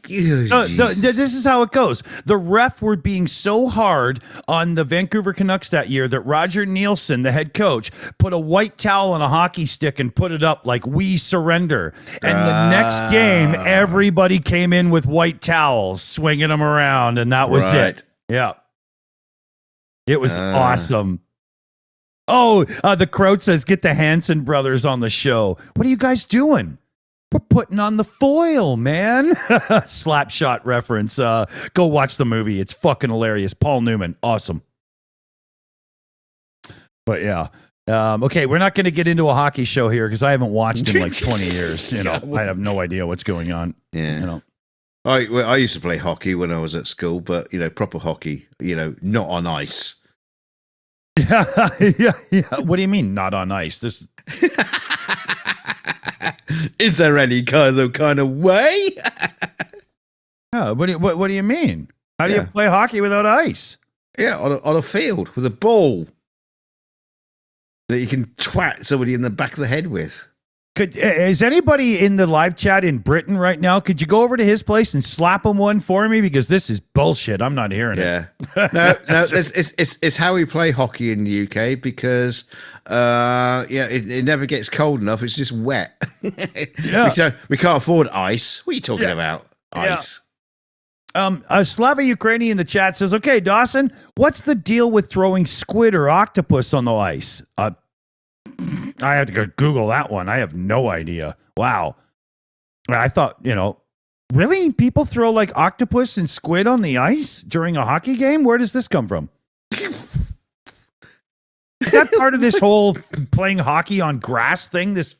[SPEAKER 2] This
[SPEAKER 1] is how it goes. The ref were being so hard on the Vancouver Canucks that year that Roger Nielsen, the head coach, put a white towel on a hockey stick and put it up like "We surrender." And the next game, everybody came in with white towels, swinging them around, and that was it. Yeah. It was awesome. Oh, the Kraut says, get the Hanson brothers on the show. What are you guys doing? We're putting on the foil, man. Slapshot reference. Go watch the movie. It's fucking hilarious. Paul Newman. Awesome. But yeah. Okay, we're not going to get into a hockey show here because I haven't watched in like 20 years. You know, I have no idea what's going on.
[SPEAKER 2] Yeah.
[SPEAKER 1] You know.
[SPEAKER 2] I used to play hockey when I was at school, but, proper hockey, not on ice.
[SPEAKER 1] Yeah. What do you mean, not on ice? This
[SPEAKER 2] is there any kind of way?
[SPEAKER 1] Yeah. What do you mean? How do you play hockey without ice?
[SPEAKER 2] Yeah, on a field with a ball that you can twat somebody in the back of the head with.
[SPEAKER 1] Is anybody in the live chat in Britain right now? Could you go over to his place and slap him one for me? Because this is bullshit. I'm not hearing it.
[SPEAKER 2] No, it's how we play hockey in the UK because, it never gets cold enough. It's just wet. We can't afford ice. What are you talking about? Ice.
[SPEAKER 1] Slava Ukrainian in the chat says, okay, Dawson, what's the deal with throwing squid or octopus on the ice? I have to go Google that one. I have no idea. Wow. I thought, really? People throw like octopus and squid on the ice during a hockey game? Where does this come from? Is that part of this whole playing hockey on grass thing? This,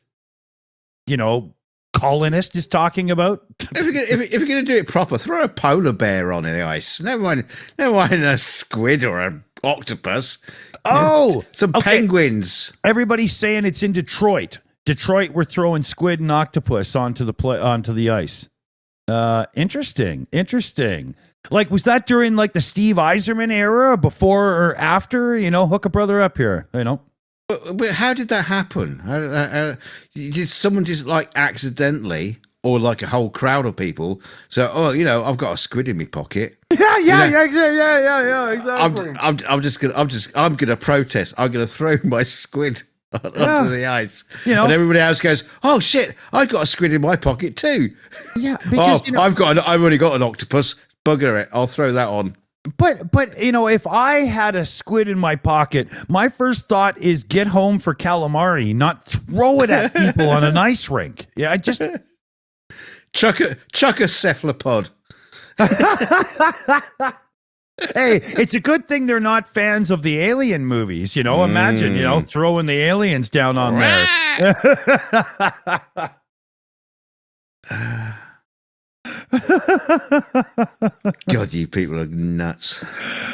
[SPEAKER 1] colonist is talking about?
[SPEAKER 2] If you're going to do it proper, throw a polar bear on the ice. Never mind a squid or an octopus.
[SPEAKER 1] Oh,
[SPEAKER 2] some penguins. Everybody's
[SPEAKER 1] saying it's in Detroit. Detroit, we're throwing squid and octopus onto the ice. Interesting. Like, was that during like the Steve Yzerman era, before or after? Hook a brother up here.
[SPEAKER 2] But how did that happen? Did someone just like accidentally, or like a whole crowd of people? So, I've got a squid in my pocket.
[SPEAKER 1] Yeah, exactly.
[SPEAKER 2] I'm gonna protest. I'm gonna throw my squid onto the ice. And everybody else goes, "Oh shit! I've got a squid in my pocket too."
[SPEAKER 1] Yeah, because
[SPEAKER 2] I've only got an octopus. Bugger it! I'll throw that on.
[SPEAKER 1] But if I had a squid in my pocket, my first thought is get home for calamari, not throw it at people on an ice rink. Yeah, I just
[SPEAKER 2] chuck a cephalopod.
[SPEAKER 1] Hey, it's a good thing they're not fans of the Alien movies. Imagine, throwing the aliens down on there.
[SPEAKER 2] God, you people are nuts.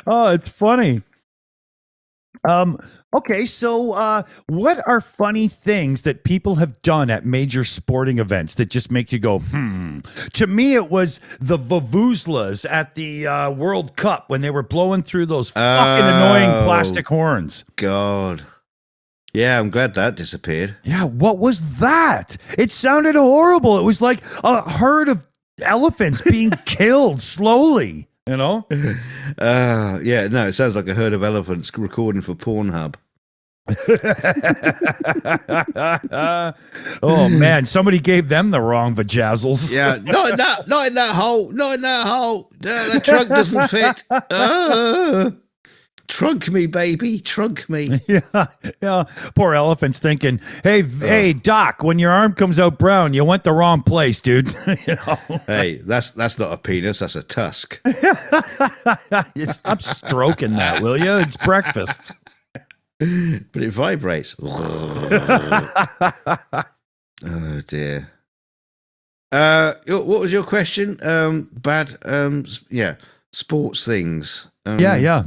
[SPEAKER 1] Oh, it's funny. Okay, so what are funny things that people have done at major sporting events that just make you go, To me, it was the vuvuzelas at the World Cup when they were blowing through those fucking annoying plastic horns.
[SPEAKER 2] God. Yeah, I'm glad that disappeared.
[SPEAKER 1] Yeah, what was that? It sounded horrible. It was like a herd of elephants being killed slowly.
[SPEAKER 2] Yeah, no, it sounds like a herd of elephants recording for Pornhub.
[SPEAKER 1] Oh man, somebody gave them the wrong vajazzles.
[SPEAKER 2] Yeah, not in that hole. The trunk doesn't fit. Trunk me, baby, trunk me.
[SPEAKER 1] Yeah. Poor elephant's thinking, hey, Doc, when your arm comes out brown, you went the wrong place, dude.
[SPEAKER 2] Hey, that's not a penis, that's a tusk.
[SPEAKER 1] You stop stroking that, will you? It's breakfast.
[SPEAKER 2] But it vibrates. Oh dear. What was your question? Sports things.
[SPEAKER 1] Yeah.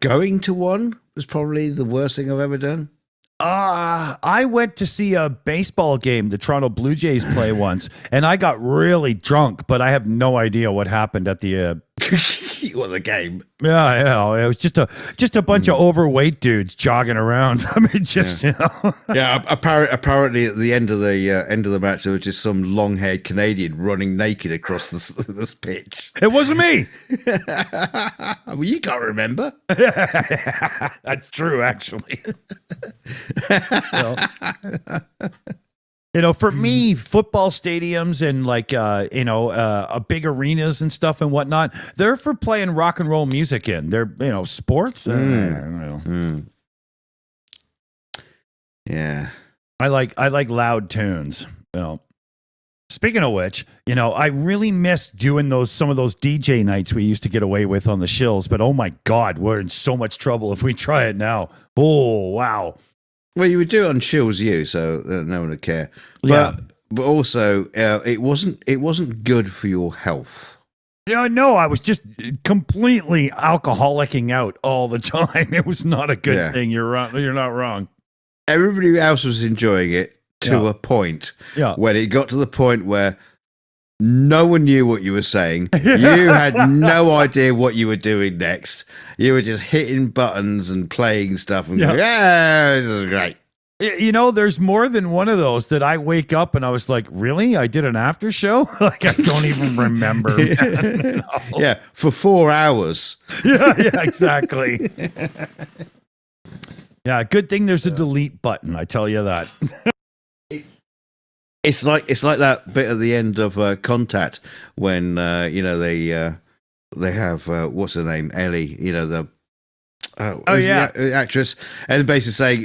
[SPEAKER 2] Going to one was probably the worst thing I've ever done.
[SPEAKER 1] I went to see a baseball game the Toronto Blue Jays play once, and I got really drunk, but I have no idea what happened at the
[SPEAKER 2] What, the game?
[SPEAKER 1] Yeah, it was just a bunch of overweight dudes jogging around. I mean, just you know.
[SPEAKER 2] Yeah, apparently at the end of the match, there was just some long-haired Canadian running naked across this pitch.
[SPEAKER 1] It wasn't me.
[SPEAKER 2] Well, you can't remember.
[SPEAKER 1] That's true, actually. You know, for me, football stadiums and like big arenas and stuff and whatnot, they're for playing rock and roll music in. They're sports. I don't know.
[SPEAKER 2] Yeah,
[SPEAKER 1] I like loud tunes. Speaking of which, I really miss doing some of those DJ nights we used to get away with on the Shills. But oh my God, we're in so much trouble if we try it now. Oh wow.
[SPEAKER 2] Well, you would do it on Shills U, so no one would care.
[SPEAKER 1] Yeah.
[SPEAKER 2] But also, it wasn't good for your health.
[SPEAKER 1] Yeah, no, I was just completely alcoholicing out all the time. It was not a good thing. You're wrong. You're not wrong.
[SPEAKER 2] Everybody else was enjoying it to a point.
[SPEAKER 1] Yeah.
[SPEAKER 2] When it got to the point where no one knew what you were saying. You had no idea what you were doing next. You were just hitting buttons and playing stuff and going, this is great.
[SPEAKER 1] There's more than one of those that I wake up and I was like, really? I did an after show? Like, I don't even remember.
[SPEAKER 2] Yeah, for 4 hours.
[SPEAKER 1] Yeah, exactly. Yeah, good thing there's a delete button, I tell you that.
[SPEAKER 2] It's like that bit at the end of Contact when they have what's her name, Ellie, the actress, and basically saying,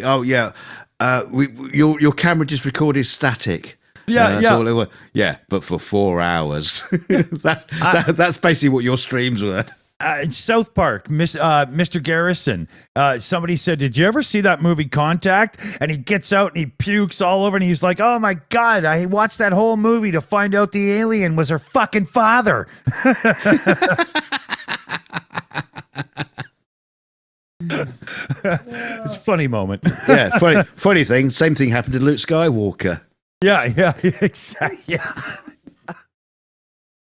[SPEAKER 2] your camera just recorded static. Yeah, but for 4 hours. That's basically what your streams were.
[SPEAKER 1] South Park, Mr. Garrison. Somebody said, "Did you ever see that movie Contact?" And he gets out and he pukes all over, and he's like, "Oh my God, I watched that whole movie to find out the alien was her fucking father." It's a funny moment.
[SPEAKER 2] Yeah, funny thing. Same thing happened to Luke Skywalker.
[SPEAKER 1] Yeah, exactly. Yeah.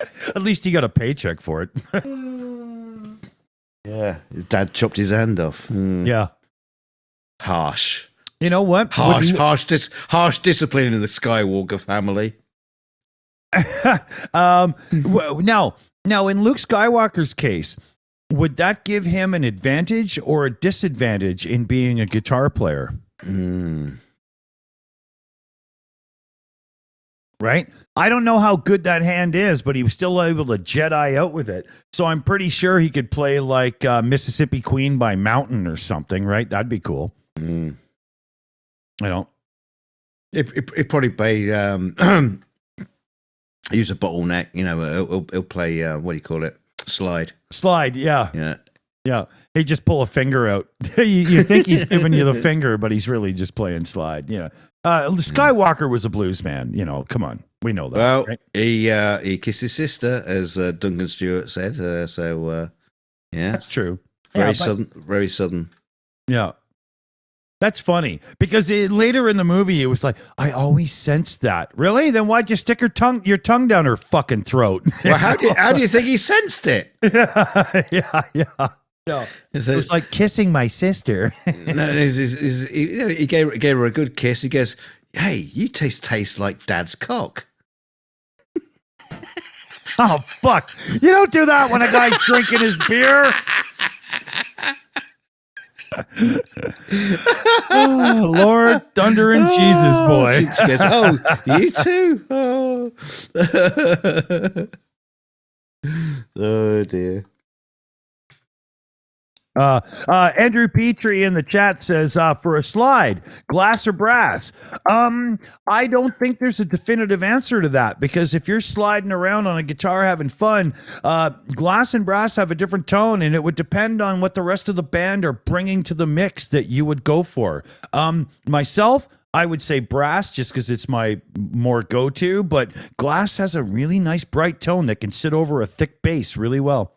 [SPEAKER 1] At least he got a paycheck for it.
[SPEAKER 2] Yeah, his dad chopped his hand off.
[SPEAKER 1] Yeah.
[SPEAKER 2] Harsh.
[SPEAKER 1] You know what?
[SPEAKER 2] Harsh discipline in the Skywalker family. Now, in Luke Skywalker's case, would that give him an advantage or a disadvantage in being a guitar player? Right? I don't know how good that hand is, but he was still able to Jedi out with it. So I'm pretty sure he could play like Mississippi Queen by Mountain or something, right? That'd be cool. I don't. It probably play use a bottleneck. He'll play what do you call it? Slide. Yeah. He just pull a finger out. You think he's giving you the finger, but he's really just playing slide. Yeah. Skywalker was a blues man. Come on, we know that. Well,
[SPEAKER 1] right?
[SPEAKER 2] he kissed his sister, as Duncan Stewart said. Yeah,
[SPEAKER 1] that's true.
[SPEAKER 2] Very southern.
[SPEAKER 1] Yeah. That's funny because later in the movie, it was like, I always sensed that. Really? Then why'd you stick your tongue down her fucking throat?
[SPEAKER 2] Well, how do you think he sensed it?
[SPEAKER 1] Yeah. No, it was like kissing my sister.
[SPEAKER 2] No, he gave her a good kiss. He goes, "Hey, you taste like Dad's cock."
[SPEAKER 1] Oh fuck! You don't do that when a guy's drinking his beer. Oh, Lord, thunder and Jesus, boy.
[SPEAKER 2] She goes, "Oh, you too." Oh dear.
[SPEAKER 1] Andrew Petrie in the chat says, for a slide, glass or brass? I don't think there's a definitive answer to that, because if you're sliding around on a guitar having fun, glass and brass have a different tone, and it would depend on what the rest of the band are bringing to the mix that you would go for. Myself, I would say brass just because it's my more go-to, but glass has a really nice bright tone that can sit over a thick bass really well.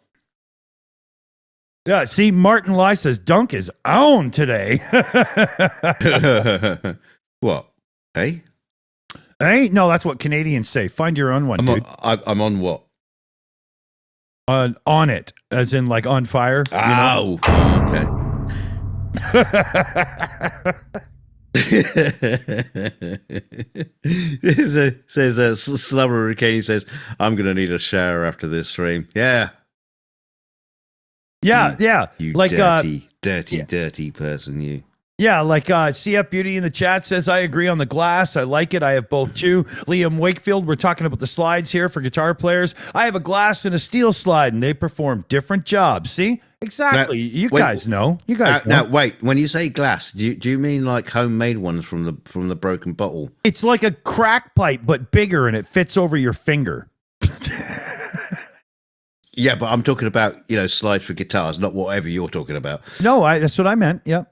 [SPEAKER 1] Yeah, see, Martin Lai says Dunk is on today.
[SPEAKER 2] What? Hey?
[SPEAKER 1] Hey, no, that's what Canadians say. Find your own one, dude.
[SPEAKER 2] I'm on what?
[SPEAKER 1] On it, as in like on fire.
[SPEAKER 2] Oh, okay. Says Slumber Kenny says, I'm going to need a shower after this stream. Yeah.
[SPEAKER 1] Yeah.
[SPEAKER 2] You
[SPEAKER 1] like
[SPEAKER 2] dirty person, you.
[SPEAKER 1] Yeah, like CF Beauty in the chat says, I agree on the glass. I like it. I have both too. Liam Wakefield, we're talking about the slides here for guitar players. I have a glass and a steel slide, and they perform different jobs. See? Exactly. You guys know. You guys know.
[SPEAKER 2] Now, wait. When you say glass, do you mean like homemade ones from the broken bottle?
[SPEAKER 1] It's like a crack pipe, but bigger, and it fits over your finger.
[SPEAKER 2] Yeah, but I'm talking about, slides for guitars, not whatever you're talking about.
[SPEAKER 1] No, that's what I meant. Yeah.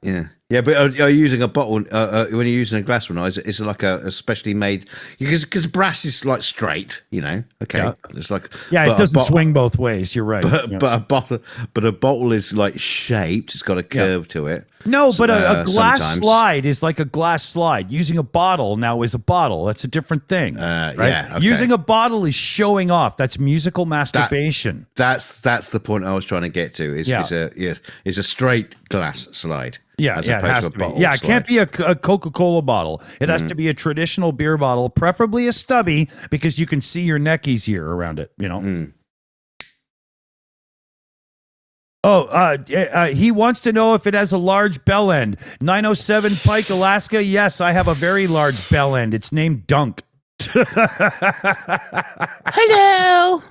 [SPEAKER 2] Yeah, but are you using a bottle when you're using a glass one? Is it like a specially made? Because brass is like straight, Okay,
[SPEAKER 1] yeah.
[SPEAKER 2] It's like
[SPEAKER 1] it doesn't swing both ways. You're right.
[SPEAKER 2] But a bottle is like shaped. It's got a curve to it.
[SPEAKER 1] No, but a glass
[SPEAKER 2] sometimes.
[SPEAKER 1] slide is like a glass slide. Using a bottle now is a bottle. That's a different thing. Right?
[SPEAKER 2] Yeah, okay.
[SPEAKER 1] Using a bottle is showing off. That's musical masturbation.
[SPEAKER 2] That's the point I was trying to get to. It's a straight glass slide.
[SPEAKER 1] Yeah, it has to be. Yeah, it can't be a Coca-Cola bottle. It has to be a traditional beer bottle, preferably a stubby, because you can see your neck easier around it, Oh, he wants to know if it has a large bell end. 907 Pike, Alaska. Yes, I have a very large bell end. It's named Dunk.
[SPEAKER 2] Hello.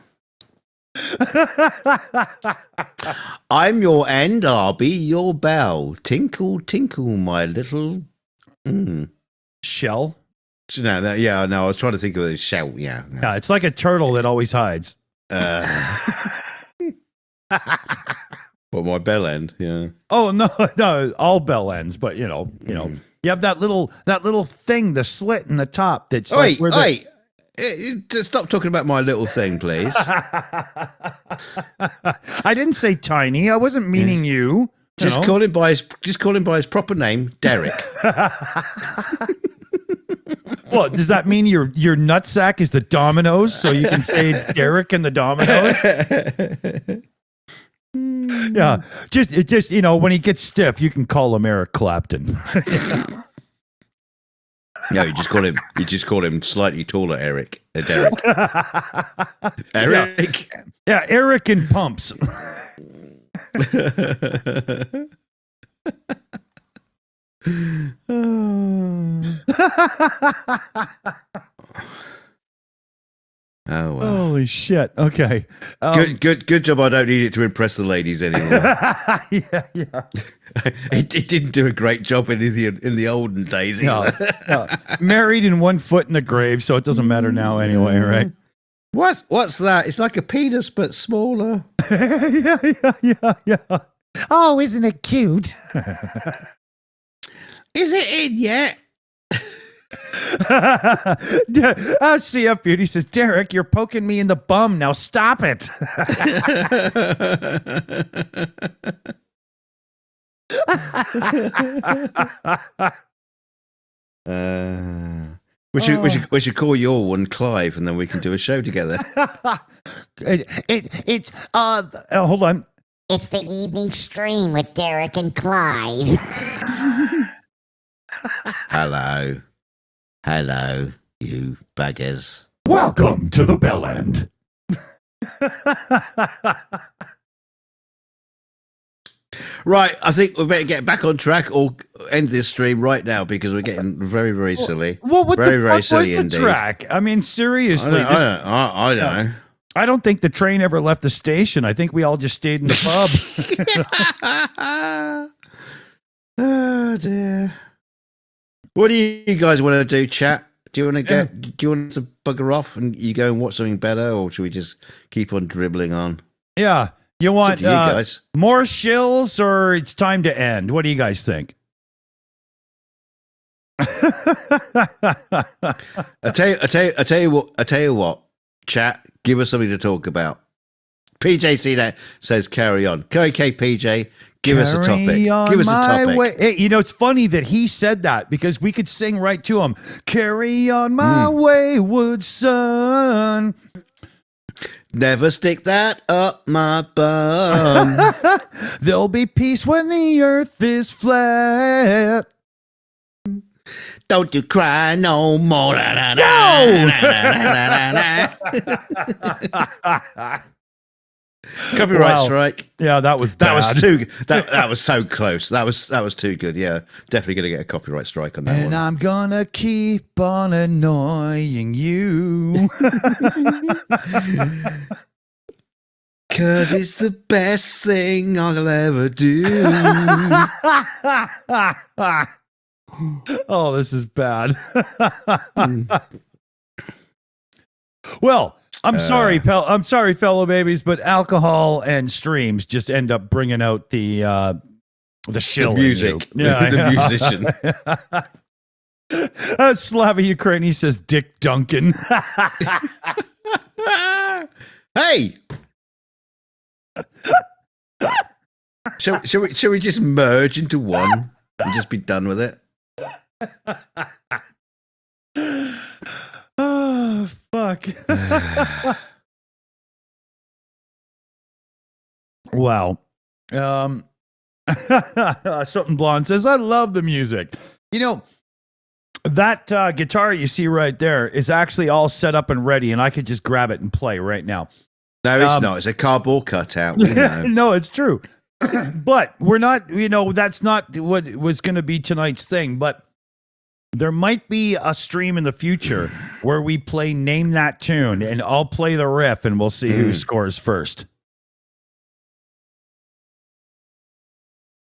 [SPEAKER 2] I'm your end, I'll be your bell. Tinkle, tinkle, my little
[SPEAKER 1] shell.
[SPEAKER 2] No, I was trying to think of a shell. Yeah,
[SPEAKER 1] it's like a turtle that always hides.
[SPEAKER 2] Well, my bell end. Yeah.
[SPEAKER 1] Oh no, all bell ends, but you have that little thing, the slit in the top. That's
[SPEAKER 2] wait. Stop talking about my little thing, please.
[SPEAKER 1] I didn't say tiny. I wasn't meaning you.
[SPEAKER 2] Just call him by his proper name, Derek.
[SPEAKER 1] Well, does that mean your nutsack is the dominoes, so you can say it's Derek and the dominoes? Yeah, just when he gets stiff, you can call him Eric Clapton.
[SPEAKER 2] No, you just call him slightly taller Derek. Eric.
[SPEAKER 1] Yeah, Eric in pumps.
[SPEAKER 2] Oh, wow.
[SPEAKER 1] Holy shit. Okay.
[SPEAKER 2] Good job. I don't need it to impress the ladies anymore.
[SPEAKER 1] Yeah.
[SPEAKER 2] It didn't do a great job in the olden days either.
[SPEAKER 1] No. Married and 1 foot in the grave, so it doesn't matter now anyway, right?
[SPEAKER 2] What's that? It's like a penis, but smaller.
[SPEAKER 1] Yeah.
[SPEAKER 3] Oh, isn't it cute?
[SPEAKER 2] Is it in yet?
[SPEAKER 1] CF Beauty says, Derek, you're poking me in the bum. Now stop it.
[SPEAKER 2] We should call your one Clive, and then we can do a show together.
[SPEAKER 3] It's
[SPEAKER 1] hold on.
[SPEAKER 3] It's the evening stream with Derek and Clive.
[SPEAKER 2] Hello, you baggers.
[SPEAKER 4] Welcome to the bell end.
[SPEAKER 2] Right, I think we better get back on track or end this stream right now because we're getting very, very silly.
[SPEAKER 1] Well, what
[SPEAKER 2] very,
[SPEAKER 1] the
[SPEAKER 2] very
[SPEAKER 1] fuck
[SPEAKER 2] silly
[SPEAKER 1] was the
[SPEAKER 2] indeed.
[SPEAKER 1] track? I mean, seriously.
[SPEAKER 2] I don't know.
[SPEAKER 1] I don't think the train ever left the station. I think we all just stayed in the pub.
[SPEAKER 2] Oh dear. What do you guys want to do, chat? Do you want to bugger off and you go and watch something better, or should we just keep on dribbling on?
[SPEAKER 1] Yeah. You want
[SPEAKER 2] you guys.
[SPEAKER 1] More shills, or it's time to end? What do you guys think?
[SPEAKER 2] I tell you what, chat, give us something to talk about. PJ that says carry on. Okay, PJ, give us a topic. Give us a topic.
[SPEAKER 1] Way. Hey, you know, it's funny that he said that because we could sing right to him. Carry on my wayward son.
[SPEAKER 2] Never stick that up my bum.
[SPEAKER 1] There'll be peace when the earth is flat.
[SPEAKER 2] Don't you cry no more. Copyright
[SPEAKER 1] Wow.
[SPEAKER 2] strike.
[SPEAKER 1] Yeah, that was
[SPEAKER 2] That was
[SPEAKER 1] bad.
[SPEAKER 2] too. That was so close. That was too good. Yeah, definitely gonna get a copyright strike on that
[SPEAKER 1] And
[SPEAKER 2] one.
[SPEAKER 1] I'm gonna keep on annoying you.
[SPEAKER 2] Cause it's the best thing I'll ever do.
[SPEAKER 1] Oh, this is bad. Well, I'm sorry, fellow babies, but alcohol and streams just end up bringing out the shill in
[SPEAKER 2] music.
[SPEAKER 1] you. Yeah,
[SPEAKER 2] The musician.
[SPEAKER 1] Slava Ukraine, he says Dick Duncan.
[SPEAKER 2] Hey. Shall we just merge into one and just be done with it?
[SPEAKER 1] Oh, fuck. Wow. Something Blonde says, I love the music. You know, that guitar you see right there is actually all set up and ready, and I could just grab it and play right now.
[SPEAKER 2] No, it's not. It's a cardboard cutout. We know.
[SPEAKER 1] No, it's true. But we're not, you know, that's not what was going to be tonight's thing. But there might be a stream in the future where we play Name That Tune, and I'll play the riff, and we'll see who scores first.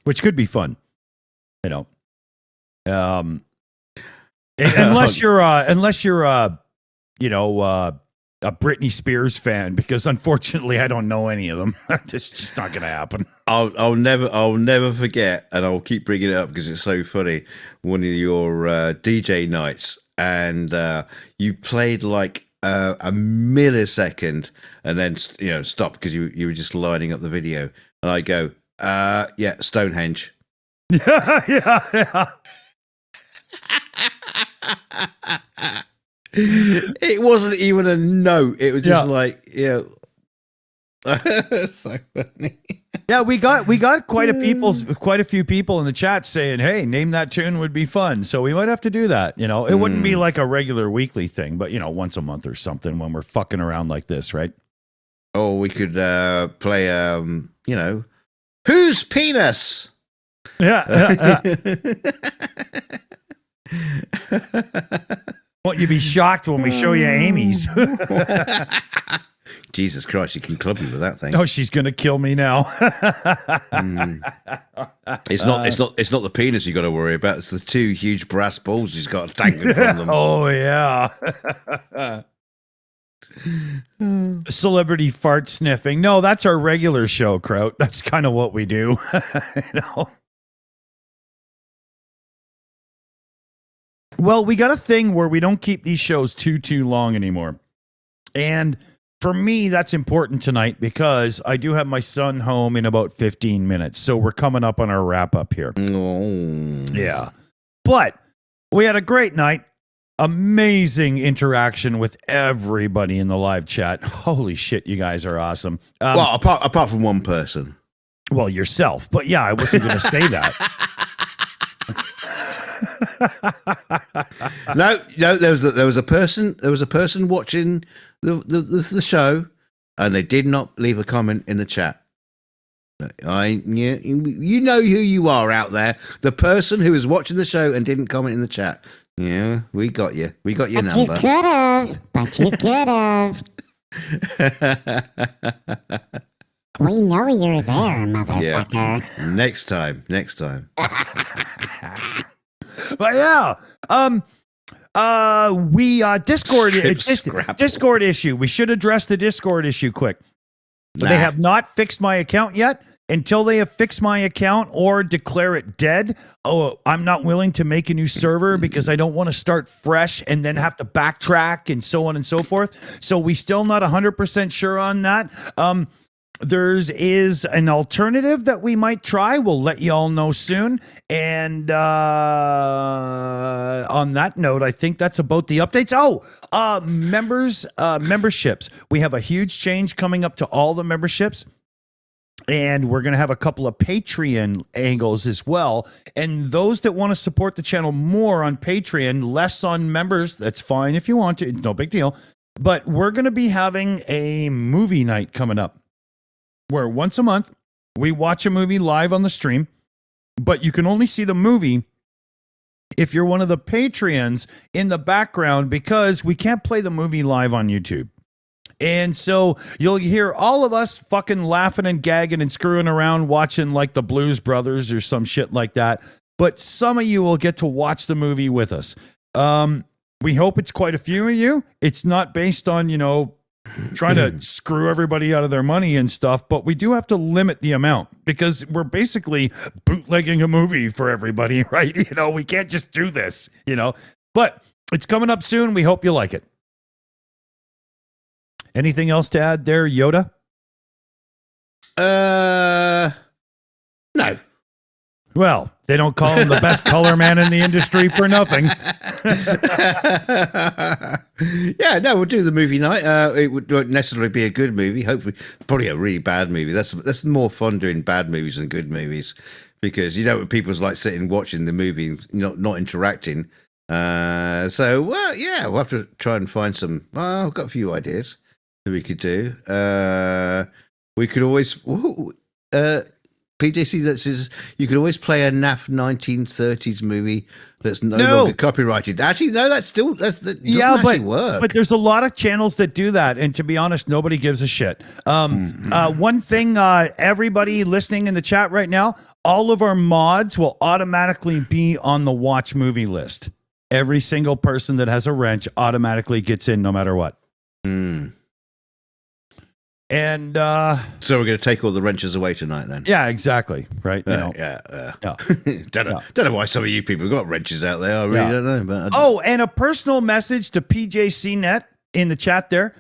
[SPEAKER 1] Which could be fun, you know. Unless you're you know, a Britney Spears fan, because unfortunately I don't know any of them. It's just not going to happen.
[SPEAKER 2] I'll never forget, and I'll keep bringing it up because it's so funny. One of your DJ nights, and you played like a millisecond, and then stopped because you were just lining up the video. And I go, yeah, Stonehenge.
[SPEAKER 1] Yeah.
[SPEAKER 2] It wasn't even a note. It was just like, yeah. So funny.
[SPEAKER 1] Yeah, we got quite a few people in the chat saying, "Hey, Name That Tune would be fun." So we might have to do that. You know, it wouldn't be like a regular weekly thing, but once a month or something when we're fucking around like this, right?
[SPEAKER 2] Or we could play, whose penis?
[SPEAKER 1] Yeah. Won't you be shocked when we show you Amy's?
[SPEAKER 2] Jesus Christ, you can club me with that thing.
[SPEAKER 1] Oh, she's gonna kill me now.
[SPEAKER 2] It's not the penis you got to worry about. It's the two huge brass balls she's got dangling from them.
[SPEAKER 1] Oh yeah. Celebrity fart sniffing. No, that's our regular show, Kraut. That's kind of what we do. Well, we got a thing where we don't keep these shows too long anymore. And for me, that's important tonight because I do have my son home in about 15 minutes. So we're coming up on our wrap up here.
[SPEAKER 2] Oh.
[SPEAKER 1] Yeah. But we had a great night. Amazing interaction with everybody in the live chat. Holy shit, you guys are awesome.
[SPEAKER 2] Well, apart from one person.
[SPEAKER 1] Well, yourself. But yeah, I wasn't going to say that.
[SPEAKER 2] No, there was a person watching the show, and they did not leave a comment in the chat. You know who you are out there. The person who was watching the show and didn't comment in the chat. Yeah, we got you. We got your
[SPEAKER 3] But
[SPEAKER 2] number.
[SPEAKER 3] you could have. But you could have. We know you're there, motherfucker.
[SPEAKER 2] Next time.
[SPEAKER 1] But yeah, we Discord
[SPEAKER 2] Strip scrap.
[SPEAKER 1] Discord issue. We should address the Discord issue quick. They have not fixed my account yet. Until they have fixed my account or declare it dead, I'm not willing to make a new server because I don't want to start fresh and then have to backtrack and so on and so forth. So we still not 100% sure on that. Is an alternative that we might try. We'll let you all know soon. And on that note, I think that's about the updates. Memberships. We have a huge change coming up to all the memberships. And we're going to have a couple of Patreon angles as well. And those that want to support the channel more on Patreon, less on members, that's fine if you want to. It's no big deal. But we're going to be having a movie night coming up where once a month we watch a movie live on the stream. But you can only see the movie if you're one of the Patreons in the background because we can't play the movie live on YouTube. And so you'll hear all of us fucking laughing and gagging and screwing around watching like the Blues Brothers or some shit like that. But some of you will get to watch the movie with us. We hope it's quite a few of you. It's not based on, trying to screw everybody out of their money and stuff, but we do have to limit the amount because we're basically bootlegging a movie for everybody, right? We can't just do this, But it's coming up soon. We hope you like it. Anything else to add there, Yoda?
[SPEAKER 2] No.
[SPEAKER 1] Well, they don't call him the best color man in the industry for nothing.
[SPEAKER 2] Yeah, no, we'll do the movie night. It won't necessarily be a good movie. Hopefully, probably a really bad movie. That's more fun doing bad movies than good movies because people's like sitting watching the movie, not interacting. So, we'll have to try and find some. I've got a few ideas that we could do. We could always PJC that says you could always play a naff 1930s movie that's no longer copyrighted. Actually, no, that doesn't actually work.
[SPEAKER 1] But there's a lot of channels that do that, and to be honest, nobody gives a shit. One thing, everybody listening in the chat right now, all of our mods will automatically be on the watch movie list. Every single person that has a wrench automatically gets in no matter what. And
[SPEAKER 2] so we're going to take all the wrenches away tonight then.
[SPEAKER 1] Yeah, exactly. Right.
[SPEAKER 2] Don't know why some of you people got wrenches out there. I really don't know. But
[SPEAKER 1] and a personal message to PJCnet in the chat there.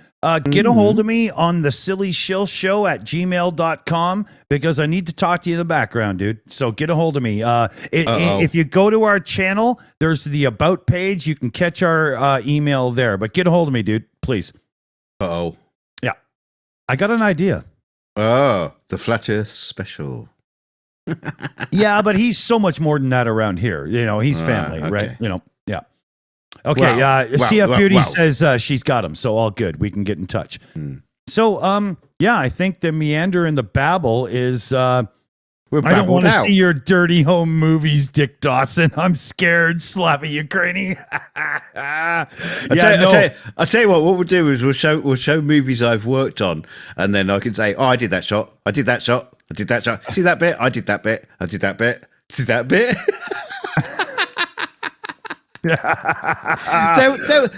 [SPEAKER 1] Get a hold of me on the Silly Shill Show at gmail.com because I need to talk to you in the background, dude. So get a hold of me. If you go to our channel, there's the About page. You can catch our email there. But get a hold of me, dude, please.
[SPEAKER 2] Uh-oh.
[SPEAKER 1] I got an idea.
[SPEAKER 2] Oh, the Flat Earth special.
[SPEAKER 1] Yeah, but he's so much more than that around here. He's family, right? Yeah. Okay. CF Beauty says she's got him, so all good. We can get in touch. So, I think the meander and the babble is. I don't want to see your dirty home movies, Dick Dawson. I'm scared, Slappy Ukraine.
[SPEAKER 2] I'll tell you what we'll do is we'll show movies I've worked on, and then I can say, I did that shot. I did that shot. I did that shot. See that bit? I did that bit. I did that bit. See that bit?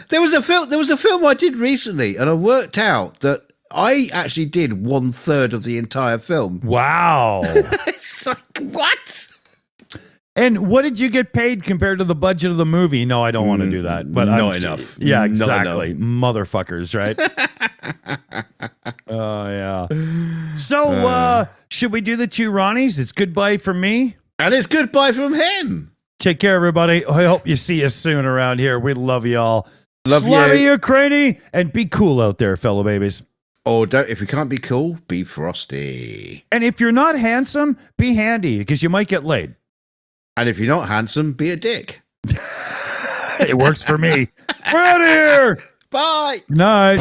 [SPEAKER 2] there was a film I did recently, and I worked out that I actually did 1/3 of the entire film.
[SPEAKER 1] Wow.
[SPEAKER 2] It's like, what?
[SPEAKER 1] And what did you get paid compared to the budget of the movie? No, I don't want to do that. But
[SPEAKER 2] not enough.
[SPEAKER 1] Yeah, exactly. Motherfuckers, right? Oh, yeah. So, should we do the two Ronnies? It's goodbye from me.
[SPEAKER 2] And it's goodbye from him.
[SPEAKER 1] Take care, everybody. I hope you see us soon around here. We love you all.
[SPEAKER 2] Love
[SPEAKER 1] Slavy
[SPEAKER 2] you.
[SPEAKER 1] Ukraine, and be cool out there, fellow babies.
[SPEAKER 2] Or if you can't be cool, be frosty.
[SPEAKER 1] And if you're not handsome, be handy because you might get laid.
[SPEAKER 2] And if you're not handsome, be a dick.
[SPEAKER 1] It works for me. We're out of here.
[SPEAKER 2] Bye.
[SPEAKER 1] Night.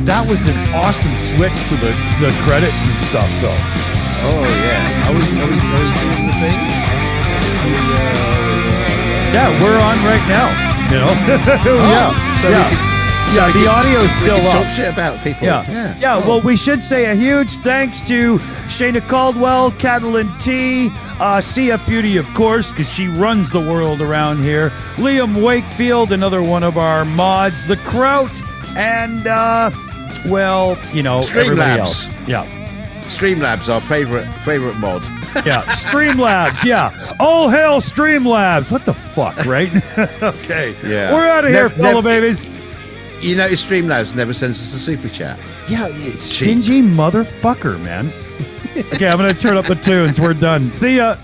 [SPEAKER 1] That was an awesome switch to the credits and stuff, though.
[SPEAKER 2] Oh, yeah. Are we doing the thing?
[SPEAKER 1] Yeah, we're on right now. Yeah. Yeah, the audio's still
[SPEAKER 2] we can
[SPEAKER 1] up.
[SPEAKER 2] talk shit about people.
[SPEAKER 1] Yeah. Well, we should say a huge thanks to Shayna Caldwell, Catalin T, CF Beauty, of course, because she runs the world around here. Liam Wakefield, another one of our mods. The Kraut, and, well, you know, everybody else. Yeah.
[SPEAKER 2] Streamlabs, our favorite mod.
[SPEAKER 1] Yeah. Streamlabs. Yeah. All hail Streamlabs. What the fuck, right? Okay.
[SPEAKER 2] Yeah.
[SPEAKER 1] We're out of here, fellow babies.
[SPEAKER 2] You notice Streamlabs never sends us a super chat.
[SPEAKER 1] Yeah, stingy motherfucker, man. Okay, I'm going to turn up the tunes. We're done. See ya.